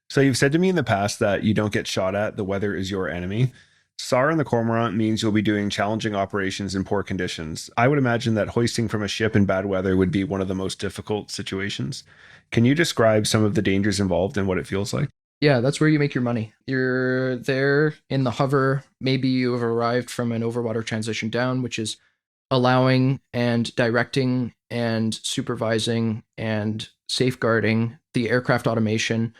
So you've said to me in the past that you don't get shot at, the weather is your enemy. SAR in the Cormorant means you'll be doing challenging operations in poor conditions. I would imagine that hoisting from a ship in bad weather would be one of the most difficult situations. Can you describe some of the dangers involved and what it feels like?
Yeah, that's where you make your money. You're there in the hover. Maybe you have arrived from an overwater transition down, which is allowing and directing and supervising and safeguarding the aircraft automation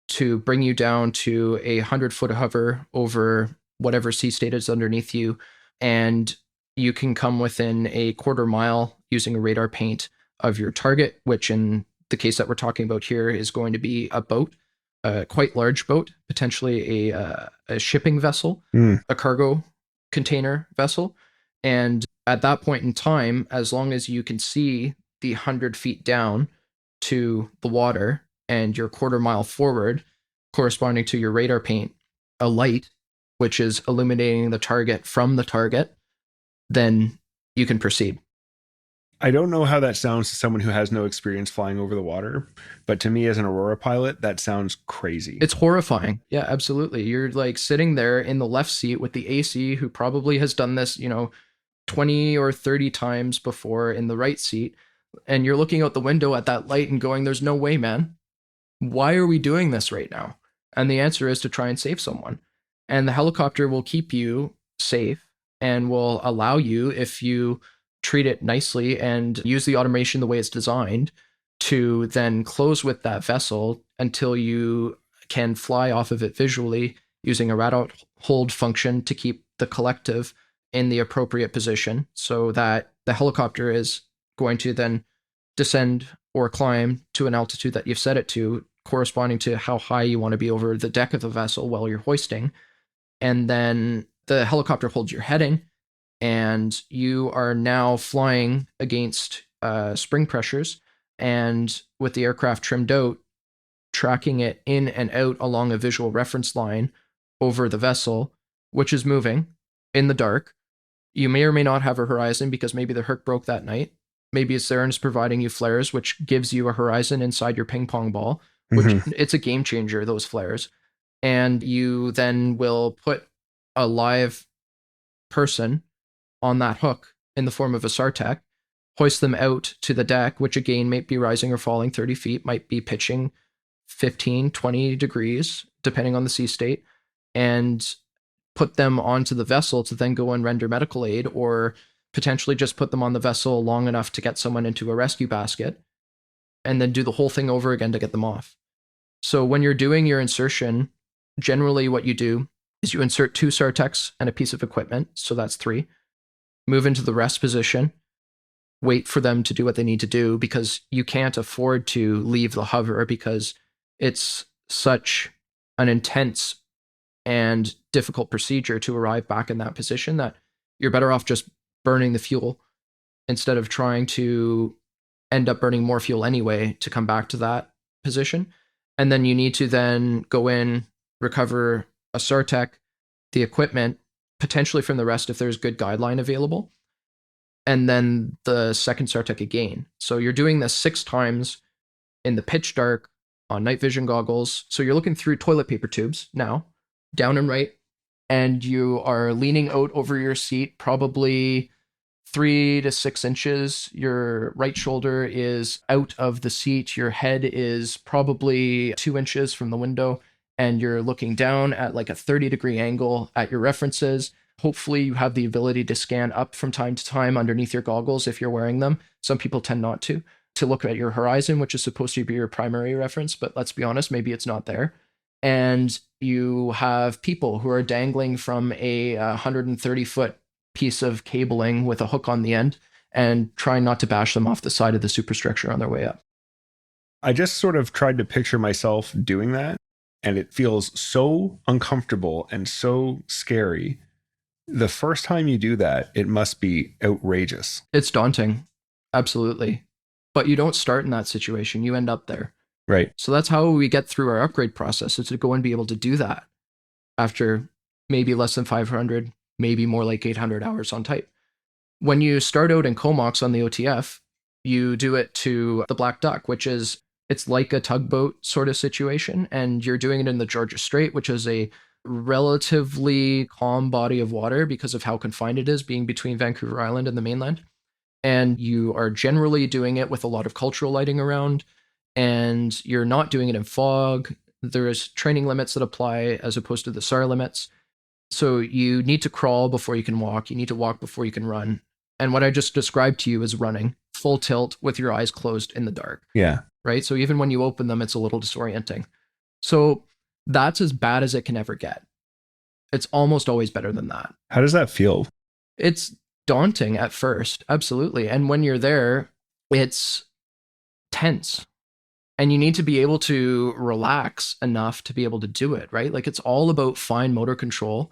to bring you down to 100-foot hover over whatever sea state is underneath you. And you can come within a quarter mile using a radar paint of your target, which in the case that we're talking about here is going to be a boat, a quite large boat, potentially a shipping vessel, a cargo container vessel. And at that point in time, as long as you can see the 100 feet down to the water and your quarter mile forward, corresponding to your radar paint, a light, which is illuminating the target from the target, then you can proceed.
I don't know how that sounds to someone who has no experience flying over the water, but to me as an Aurora pilot, that sounds crazy.
It's horrifying. Yeah, absolutely. You're like sitting there in the left seat with the AC who probably has done this, 20 or 30 times before in the right seat. And you're looking out the window at that light and going, there's no way, man. Why are we doing this right now? And the answer is to try and save someone. And the helicopter will keep you safe and will allow you, if you treat it nicely and use the automation the way it's designed, to then close with that vessel until you can fly off of it visually using a radar hold function to keep the collective in the appropriate position so that the helicopter is going to then descend or climb to an altitude that you've set it to, corresponding to how high you want to be over the deck of the vessel while you're hoisting. And then the helicopter holds your heading, and you are now flying against spring pressures, and with the aircraft trimmed out, tracking it in and out along a visual reference line over the vessel, which is moving in the dark. You may or may not have a horizon because maybe the Herc broke that night. Maybe it's there and it's providing you flares, which gives you a horizon inside your ping pong ball, which it's a game changer, those flares. And you then will put a live person on that hook in the form of a SARTech, hoist them out to the deck, which again might be rising or falling 30 feet, might be pitching 15, 20 degrees, depending on the sea state, and put them onto the vessel to then go and render medical aid, or potentially just put them on the vessel long enough to get someone into a rescue basket, and then do the whole thing over again to get them off. So when you're doing your insertion, generally what you do is you insert 2 SARTechs and a piece of equipment, so that's 3. Move into the rest position, wait for them to do what they need to do, because you can't afford to leave the hover because it's such an intense and difficult procedure to arrive back in that position that you're better off just burning the fuel instead of trying to end up burning more fuel anyway to come back to that position. And then you need to then go in, recover a SARTech, the equipment, potentially from the rest if there's good guideline available, and then the second SARTech again. So you're doing this 6 times in the pitch dark on night vision goggles. So you're looking through toilet paper tubes now, down and right, and you are leaning out over your seat, probably 3 to 6 inches. Your right shoulder is out of the seat. Your head is probably 2 inches from the window, and you're looking down at like a 30-degree angle at your references. Hopefully you have the ability to scan up from time to time underneath your goggles if you're wearing them. Some people tend not to look at your horizon, which is supposed to be your primary reference, but let's be honest, maybe it's not there. And you have people who are dangling from a 130-foot piece of cabling with a hook on the end and trying not to bash them off the side of the superstructure on their way up.
I just sort of tried to picture myself doing that, and it feels so uncomfortable and so scary. The first time you do that, it must be outrageous.
It's daunting. Absolutely. But you don't start in that situation. You end up there.
Right.
So that's how we get through our upgrade process, is to go and be able to do that after maybe less than 500, maybe more like 800 hours on type. When you start out in Comox on the OTF, you do it to the Black Duck, which is, it's like a tugboat sort of situation, and you're doing it in the Georgia Strait, which is a relatively calm body of water because of how confined it is, being between Vancouver Island and the mainland. And you are generally doing it with a lot of cultural lighting around, and you're not doing it in fog. There's training limits that apply as opposed to the SAR limits. So you need to crawl before you can walk. You need to walk before you can run. And what I just described to you is running full tilt with your eyes closed in the dark.
Yeah.
Right? So even when you open them, it's a little disorienting. So that's as bad as it can ever get. It's almost always better than that.
How does that feel?
It's daunting at first, absolutely. And when you're there, it's tense. And you need to be able to relax enough to be able to do it, right? Like, it's all about fine motor control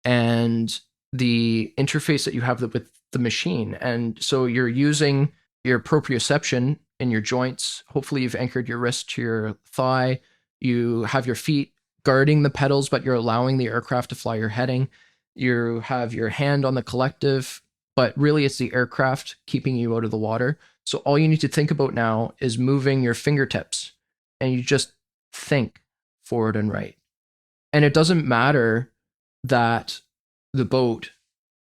and the interface that you have with the machine. And so you're using your proprioception in your joints. Hopefully you've anchored your wrist to your thigh. You have your feet guarding the pedals, but you're allowing the aircraft to fly your heading. You have your hand on the collective, but really it's the aircraft keeping you out of the water. So all you need to think about now is moving your fingertips, and you just think forward and right. And it doesn't matter that the boat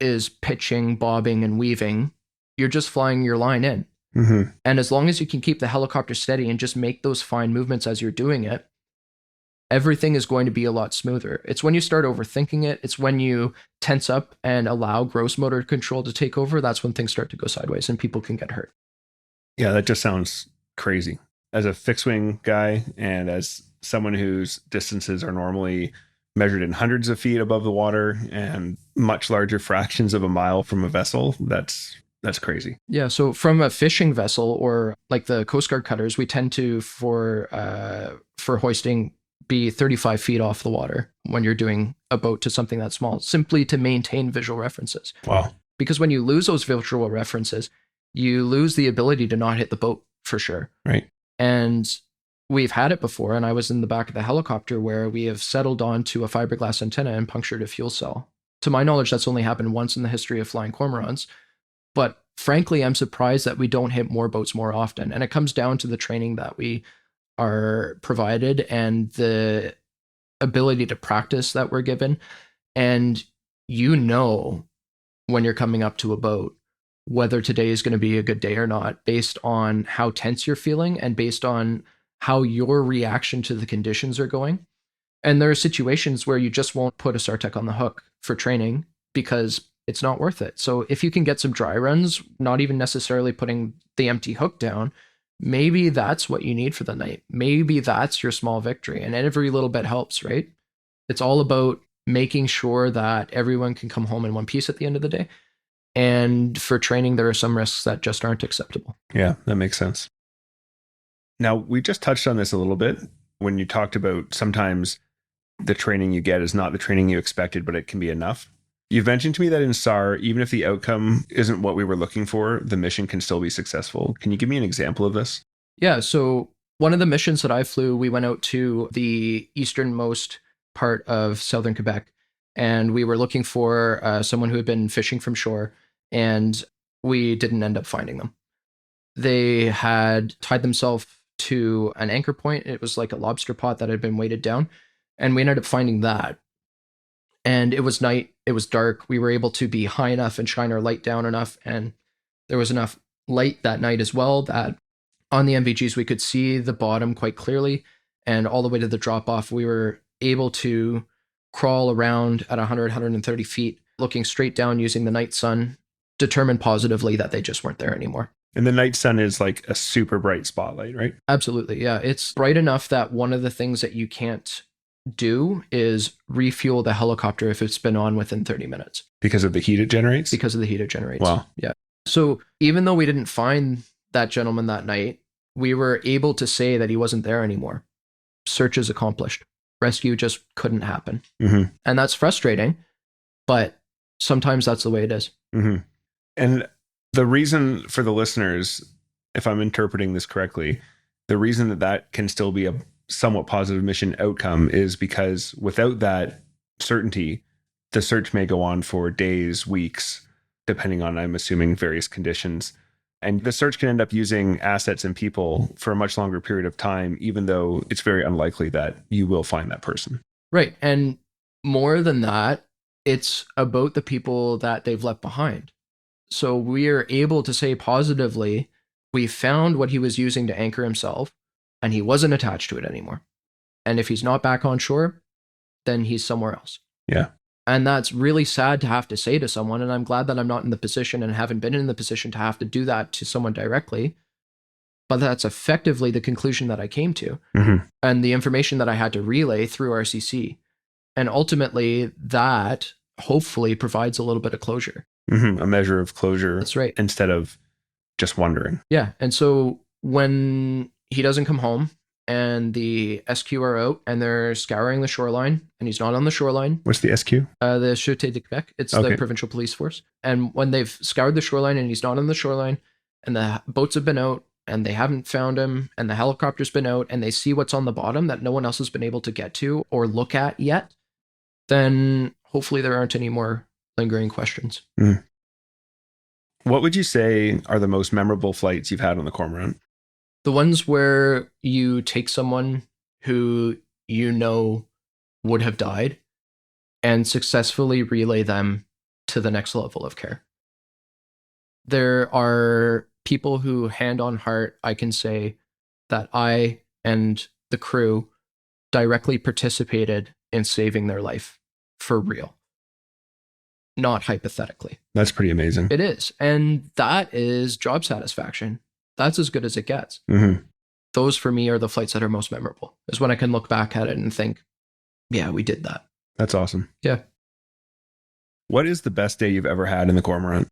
is pitching, bobbing, and weaving. You're just flying your line in.
Mm-hmm.
And as long as you can keep the helicopter steady and just make those fine movements as you're doing it, everything is going to be a lot smoother. It's when you start overthinking it, it's when you tense up and allow gross motor control to take over, that's when things start to go sideways and people can get hurt.
Yeah, that just sounds crazy. As a fixed wing guy and as someone whose distances are normally measured in hundreds of feet above the water and much larger fractions of a mile from a vessel, that's crazy.
Yeah, so from a fishing vessel or like the Coast Guard cutters, we tend to, for hoisting, be 35 feet off the water when you're doing a boat to something that small, simply to maintain visual references.
Wow.
Because when you lose those visual references, you lose the ability to not hit the boat for sure.
Right.
And we've had it before, and I was in the back of the helicopter where we have settled onto a fiberglass antenna and punctured a fuel cell. To my knowledge, that's only happened once in the history of flying cormorants. But frankly, I'm surprised that we don't hit more boats more often. And it comes down to the training that we are provided and the ability to practice that we're given. And you know when you're coming up to a boat whether today is going to be a good day or not, based on how tense you're feeling and based on how your reaction to the conditions are going. And there are situations where you just won't put a SARTech on the hook for training because it's not worth it. So if you can get some dry runs, not even necessarily putting the empty hook down, maybe that's what you need for the night. Maybe that's your small victory. And every little bit helps, right? It's all about making sure that everyone can come home in one piece at the end of the day. And for training, there are some risks that just aren't acceptable.
Yeah, that makes sense. Now, we just touched on this a little bit when you talked about sometimes the training you get is not the training you expected, but it can be enough. You've mentioned to me that in SAR, even if the outcome isn't what we were looking for, the mission can still be successful. Can you give me an example of this?
Yeah, so one of the missions that I flew, we went out to the easternmost part of southern Quebec, and we were looking for someone who had been fishing from shore, and we didn't end up finding them. They had tied themselves to an anchor point. It was like a lobster pot that had been weighted down, and we ended up finding that. And it was night, it was dark. We were able to be high enough and shine our light down enough, and there was enough light that night as well that on the MVGs we could see the bottom quite clearly, and all the way to the drop off we were able to crawl around at 100, 130 feet, looking straight down using the night sun, determine positively that they just weren't there anymore.
And the night sun is like a super bright spotlight, right?
Absolutely, yeah. It's bright enough that one of the things that you can't do is refuel the helicopter if it's been on within 30 minutes.
Because of the heat it generates?
Because of the heat it generates.
Wow.
Yeah. So even though we didn't find that gentleman that night, we were able to say that he wasn't there anymore. Search is accomplished. Rescue just couldn't happen.
Mm-hmm.
And that's frustrating, but sometimes that's the way it is.
Mm-hmm. And the reason for the listeners, if I'm interpreting this correctly, the reason that that can still be a somewhat positive mission outcome is because without that certainty, the search may go on for days, weeks, depending on, I'm assuming, various conditions. And the search can end up using assets and people for a much longer period of time, even though it's very unlikely that you will find that person.
Right. And more than that, it's about the people that they've left behind. So we're able to say positively, we found what he was using to anchor himself, and he wasn't attached to it anymore. And if he's not back on shore, then he's somewhere else.
Yeah.
And that's really sad to have to say to someone. And I'm glad that I'm not in the position and haven't been in the position to have to do that to someone directly. But that's effectively the conclusion that I came to, and the information that I had to relay through RCC. And ultimately, that hopefully provides a little bit of closure.
A measure of closure.
That's right.
Instead of just wondering.
Yeah. And so when he doesn't come home and the SQ are out and they're scouring the shoreline and he's not on the shoreline.
What's the SQ?
The Sûreté de Québec. It's the provincial police force. And when they've scoured the shoreline and he's not on the shoreline and the boats have been out and they haven't found him and the helicopter's been out and they see what's on the bottom that no one else has been able to get to or look at yet, then hopefully there aren't any more lingering questions.
What would you say are the most memorable flights you've had on the Cormorant?
The ones where you take someone who you know would have died and successfully relay them to the next level of care. There are people who, hand on heart, I can say that I and the crew directly participated in saving their life for real, not hypothetically.
That's pretty amazing.
It is. And that is job satisfaction. That's as good as it gets. Those for me are the flights that are most memorable, is when I can look back at it and think, yeah, we did that.
That's awesome.
Yeah.
What is the best day you've ever had in the Cormorant?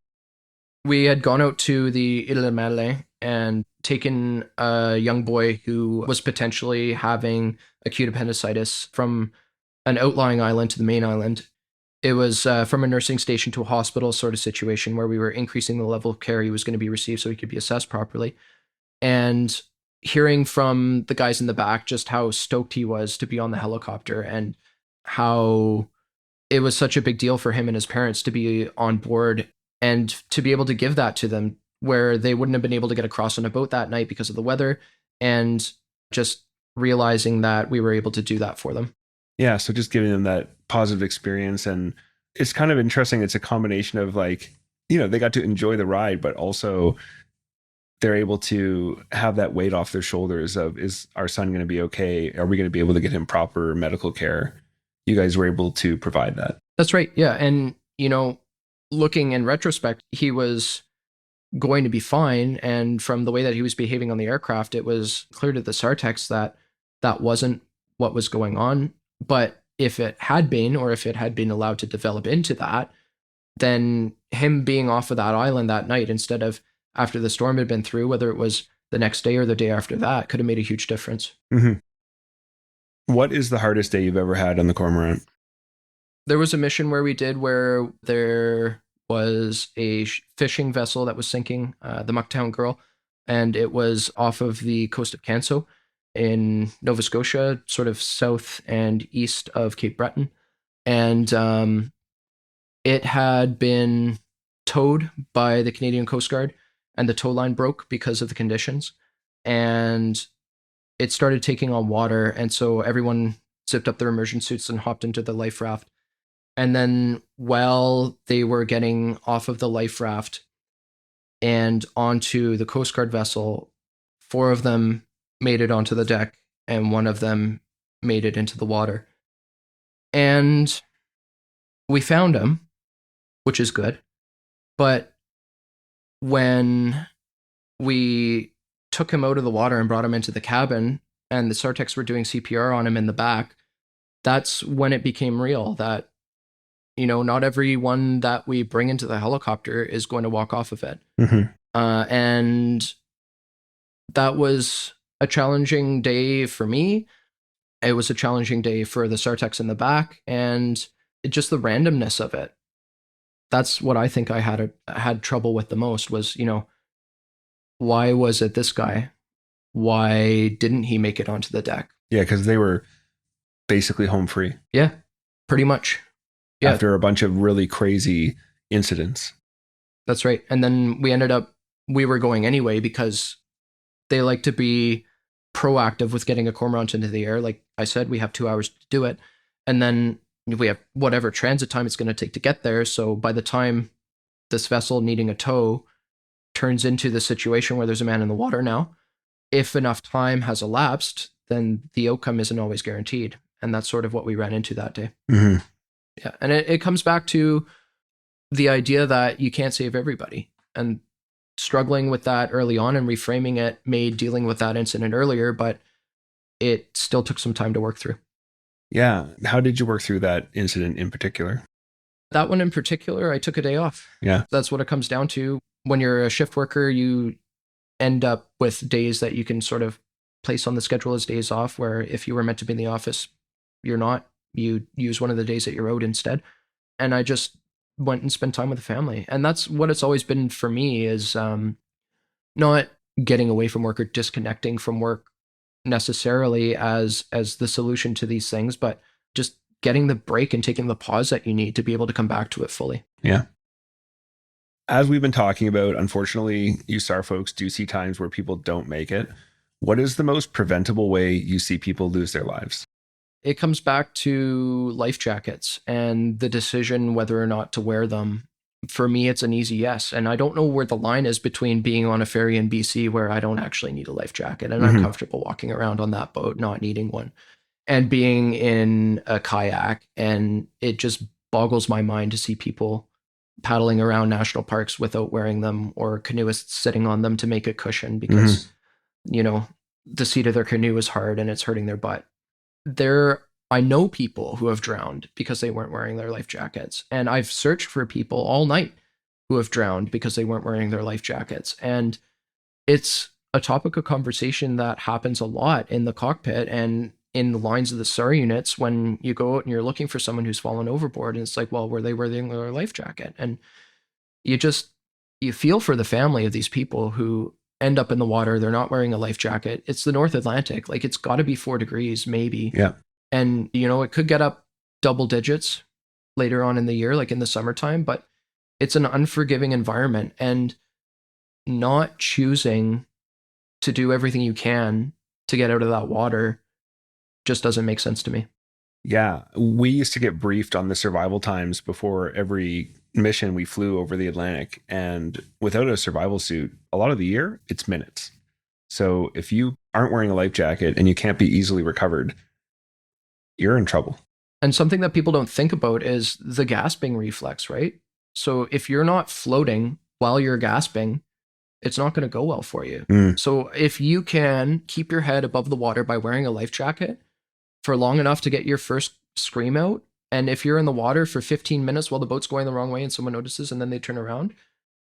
We had gone out to the Île de Merle and taken a young boy who was potentially having acute appendicitis from an outlying island to the main island. It was from a nursing station to a hospital sort of situation where we were increasing the level of care he was going to be received so he could be assessed properly. And hearing from the guys in the back just how stoked he was to be on the helicopter and how it was such a big deal for him and his parents to be on board and to be able to give that to them, where they wouldn't have been able to get across on a boat that night because of the weather, and just realizing that we were able to do that for them.
Yeah, so just giving them that positive experience. And it's kind of interesting. It's a combination of, like, you know, they got to enjoy the ride, but also they're able to have that weight off their shoulders of, is our son going to be okay? Are we going to be able to get him proper medical care? You guys were able to provide that.
That's right. Yeah. And, you know, looking in retrospect, he was going to be fine. And from the way that he was behaving on the aircraft, it was clear to the SARTechs that that wasn't what was going on. But if it had been, or if it had been allowed to develop into that, then him being off of that island that night, instead of after the storm had been through, whether it was the next day or the day after that, could have made a huge difference.
What is the hardest day you've ever had on the Cormorant?
There was a mission where we did where there was a fishing vessel that was sinking, the Mucktown Girl, and it was off of the coast of Canso in Nova Scotia, sort of south and east of Cape Breton. And it had been towed by the Canadian Coast Guard, and the tow line broke because of the conditions. And it started taking on water, and so everyone zipped up their immersion suits and hopped into the life raft. And then while they were getting off of the life raft and onto the Coast Guard vessel, 4 of them made it onto the deck, and 1 of them made it into the water. And we found him, which is good. But when we took him out of the water and brought him into the cabin, and the SARTechs were doing CPR on him in the back, that's when it became real that, you know, not everyone that we bring into the helicopter is going to walk off of it. And that was a challenging day for me. It was a challenging day for the SARTechs in the back, and just the randomness of it. That's what I think I had trouble with the most was, you know, why was it this guy? Why didn't he make it onto the deck?
Yeah, because they were basically home free.
Yeah, pretty much. Yeah.
After a bunch of really crazy incidents.
That's right. And then we were going anyway because they like to be proactive with getting a Cormorant into the air. Like I said, we have 2 hours to do it. And then We have whatever transit time it's going to take to get there. So by the time this vessel needing a tow turns into the situation where there's a man in the water now, if enough time has elapsed, then the outcome isn't always guaranteed. And that's sort of what we ran into that day.
Mm-hmm.
Yeah. And it comes back to the idea that you can't save everybody. And struggling with that early on and reframing it made dealing with that incident earlier, but it still took some time to work through.
Yeah. How did you work through that incident in particular?
That one in particular, I took a day off.
Yeah.
That's what it comes down to. When you're a shift worker, you end up with days that you can sort of place on the schedule as days off, where if you were meant to be in the office, you're not. You use one of the days that you're owed instead. And I just went and spent time with the family. And that's what it's always been for me, is not getting away from work or disconnecting from work necessarily as the solution to these things, but just getting the break and taking the pause that you need to be able to come back to it fully.
Yeah. As we've been talking about, unfortunately, you SAR folks do see times where people don't make it. What is the most preventable way you see people lose their lives?
It comes back to life jackets and the decision whether or not to wear them. For me, it's an easy yes. And I don't know where the line is between being on a ferry in BC where I don't actually need a life jacket and I'm comfortable walking around on that boat, not needing one, and being in a kayak. And it just boggles my mind to see people paddling around national parks without wearing them, or canoeists sitting on them to make a cushion because, you know, the seat of their canoe is hard and it's hurting their butt. I know people who have drowned because they weren't wearing their life jackets. And I've searched for people all night who have drowned because they weren't wearing their life jackets. And it's a topic of conversation that happens a lot in the cockpit and in the lines of the SAR units when you go out and you're looking for someone who's fallen overboard. And it's like, well, were they wearing their life jacket? And you feel for the family of these people who end up in the water. They're not wearing a life jacket. It's the North Atlantic. Like, it's got to be 4 degrees, maybe.
Yeah.
And, you know, it could get up double digits later on in the year, like in the summertime, but it's an unforgiving environment. And not choosing to do everything you can to get out of that water just doesn't make sense to me.
Yeah. We used to get briefed on the survival times before every mission we flew over the Atlantic. And without a survival suit, a lot of the year, it's minutes. So if you aren't wearing a life jacket and you can't be easily recovered, you're in trouble.
And something that people don't think about is the gasping reflex, right? So if you're not floating while you're gasping, it's not going to go well for you. So if you can keep your head above the water by wearing a life jacket for long enough to get your first scream out, and if you're in the water for 15 minutes while the boat's going the wrong way and someone notices and then they turn around,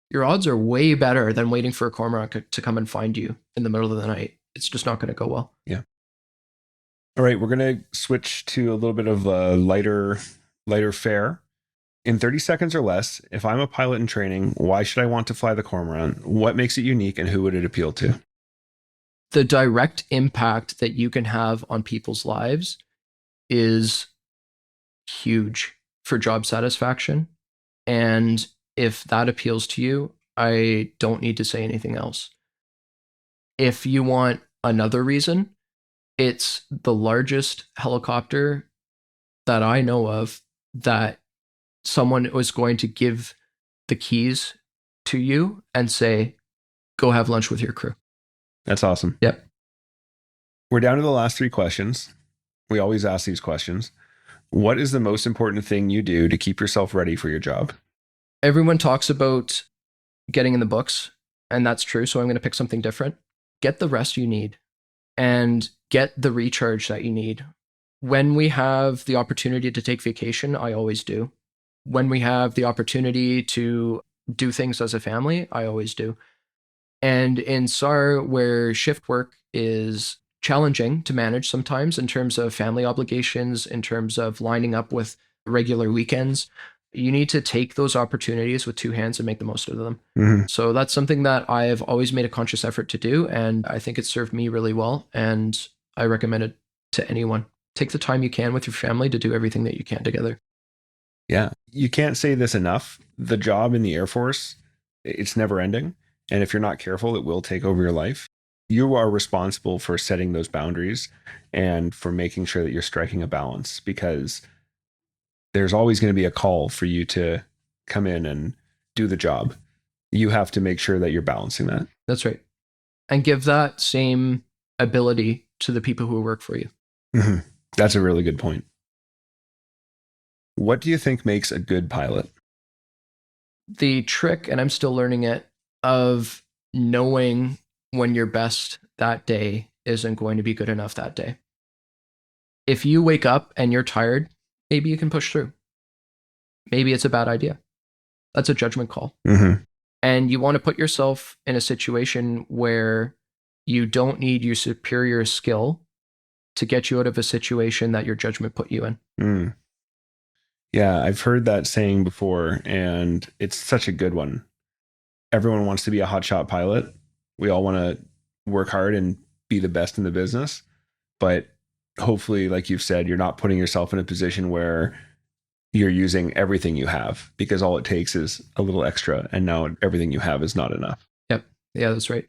your odds are way better than waiting for a cormorant to come and find you in the middle of the night. It's just not going to go well.
Yeah. All right, we're going to switch to a little bit of a lighter fare. In 30 seconds or less, if I'm a pilot in training, why should I want to fly the Cormorant? What makes it unique and who would it appeal to?
The direct impact that you can have on people's lives is huge for job satisfaction. And if that appeals to you, I don't need to say anything else. If you want another reason, it's the largest helicopter that I know of that someone was going to give the keys to you and say, go have lunch with your crew.
That's awesome.
Yep.
We're down to the last 3 questions. We always ask these questions. What is the most important thing you do to keep yourself ready for your job?
Everyone talks about getting in the books, and that's true. So I'm going to pick something different. Get the rest you need and get the recharge that you need. When we have the opportunity to take vacation, I always do. When we have the opportunity to do things as a family, I always do. And in SAR, where shift work is challenging to manage sometimes in terms of family obligations, in terms of lining up with regular weekends, you need to take those opportunities with 2 hands and make the most of them. So that's something that I've always made a conscious effort to do. And I think it's served me really well. And I recommend it to anyone. Take the time you can with your family to do everything that you can together.
Yeah. You can't say this enough. The job in the Air Force, it's never ending. And if you're not careful, it will take over your life. You are responsible for setting those boundaries and for making sure that you're striking a balance, because there's always going to be a call for you to come in and do the job. You have to make sure that you're balancing that.
That's right. And give that same ability to the people who work for you.
Mm-hmm. That's a really good point. What do you think makes a good pilot?
The trick, and I'm still learning it, of knowing when your best that day isn't going to be good enough that day. If you wake up and you're tired, maybe you can push through. Maybe it's a bad idea. That's a judgment call.
Mm-hmm.
And you want to put yourself in a situation where you don't need your superior skill to get you out of a situation that your judgment put you in.
Mm. Yeah, I've heard that saying before, and it's such a good one. Everyone wants to be a hotshot pilot. We all want to work hard and be the best in the business. But hopefully, like you've said, you're not putting yourself in a position where you're using everything you have, because all it takes is a little extra, and now everything you have is not enough.
Yep. Yeah, that's right.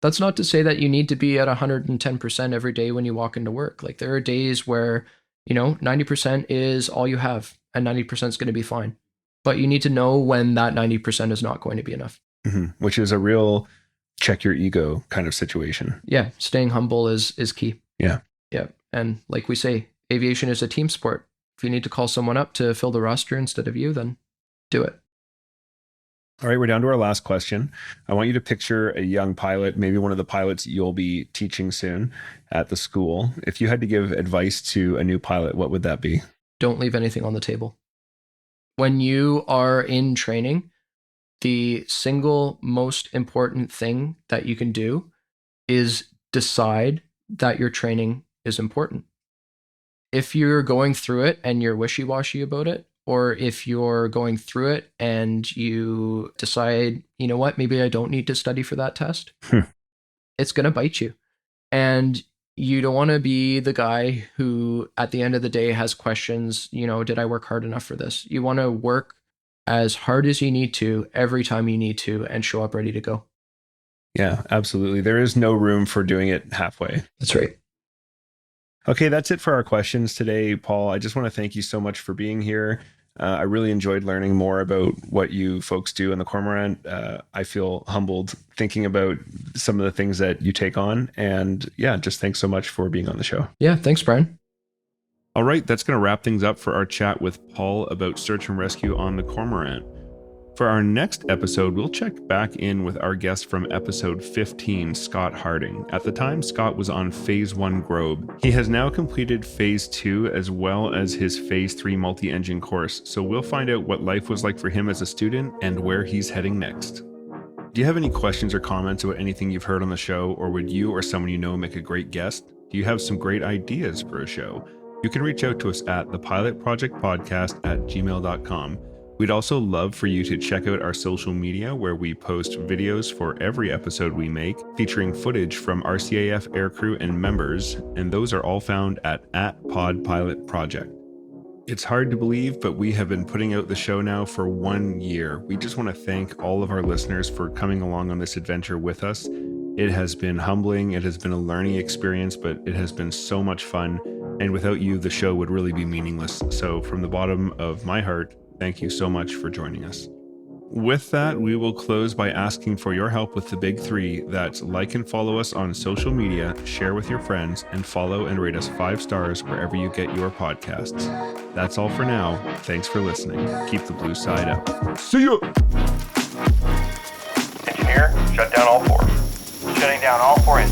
That's not to say that you need to be at 110% every day when you walk into work. Like, there are days where, 90% is all you have and 90% is going to be fine. But you need to know when that 90% is not going to be enough.
Mm-hmm. Which is a real check your ego kind of situation.
Yeah. Staying humble is key.
Yeah.
Yeah. And like we say, aviation is a team sport. If you need to call someone up to fill the roster instead of you, then do it.
All right, we're down to our last question. I want you to picture a young pilot, maybe one of the pilots you'll be teaching soon at the school. If you had to give advice to a new pilot, what would that be?
Don't leave anything on the table. When you are in training, the single most important thing that you can do is decide that your training is important. If you're going through it and you're wishy-washy about it, or if you're going through it and you decide, you know what, maybe I don't need to study for that test, it's going to bite you. And you don't want to be the guy who, at the end of the day, has questions, did I work hard enough for this? You want to work as hard as you need to every time you need to and show up ready to go.
Yeah, absolutely. There is no room for doing it halfway.
That's right.
Okay, that's it for our questions today, Paul. I just want to thank you so much for being here. I really enjoyed learning more about what you folks do in the Cormorant. I feel humbled thinking about some of the things that you take on. And yeah, just thanks so much for being on the show.
Yeah, thanks, Brian.
All right, that's going to wrap things up for our chat with Paul about search and rescue on the Cormorant. For our next episode, we'll check back in with our guest from episode 15, Scott Harding. At the time, Scott was on Phase 1 Grobe. He has now completed Phase 2 as well as his Phase 3 multi-engine course, so we'll find out what life was like for him as a student and where he's heading next. Do you have any questions or comments about anything you've heard on the show, or would you or someone you know make a great guest? Do you have some great ideas for a show? You can reach out to us at thepilotprojectpodcast@gmail.com. We'd also love for you to check out our social media, where we post videos for every episode we make, featuring footage from RCAF aircrew and members, and those are all found at @podpilotproject. It's hard to believe, but we have been putting out the show now for 1 year. We just want to thank all of our listeners for coming along on this adventure with us. It has been humbling, it has been a learning experience, but it has been so much fun, and without you, the show would really be meaningless. So from the bottom of my heart, thank you so much for joining us. With that, we will close by asking for your help with the big three. That's like and follow us on social media, share with your friends, and follow and rate us 5 stars wherever you get your podcasts. That's all for now. Thanks for listening. Keep the blue side up. See ya!
Engineer, shut down all 4. Shutting down all 4 engines.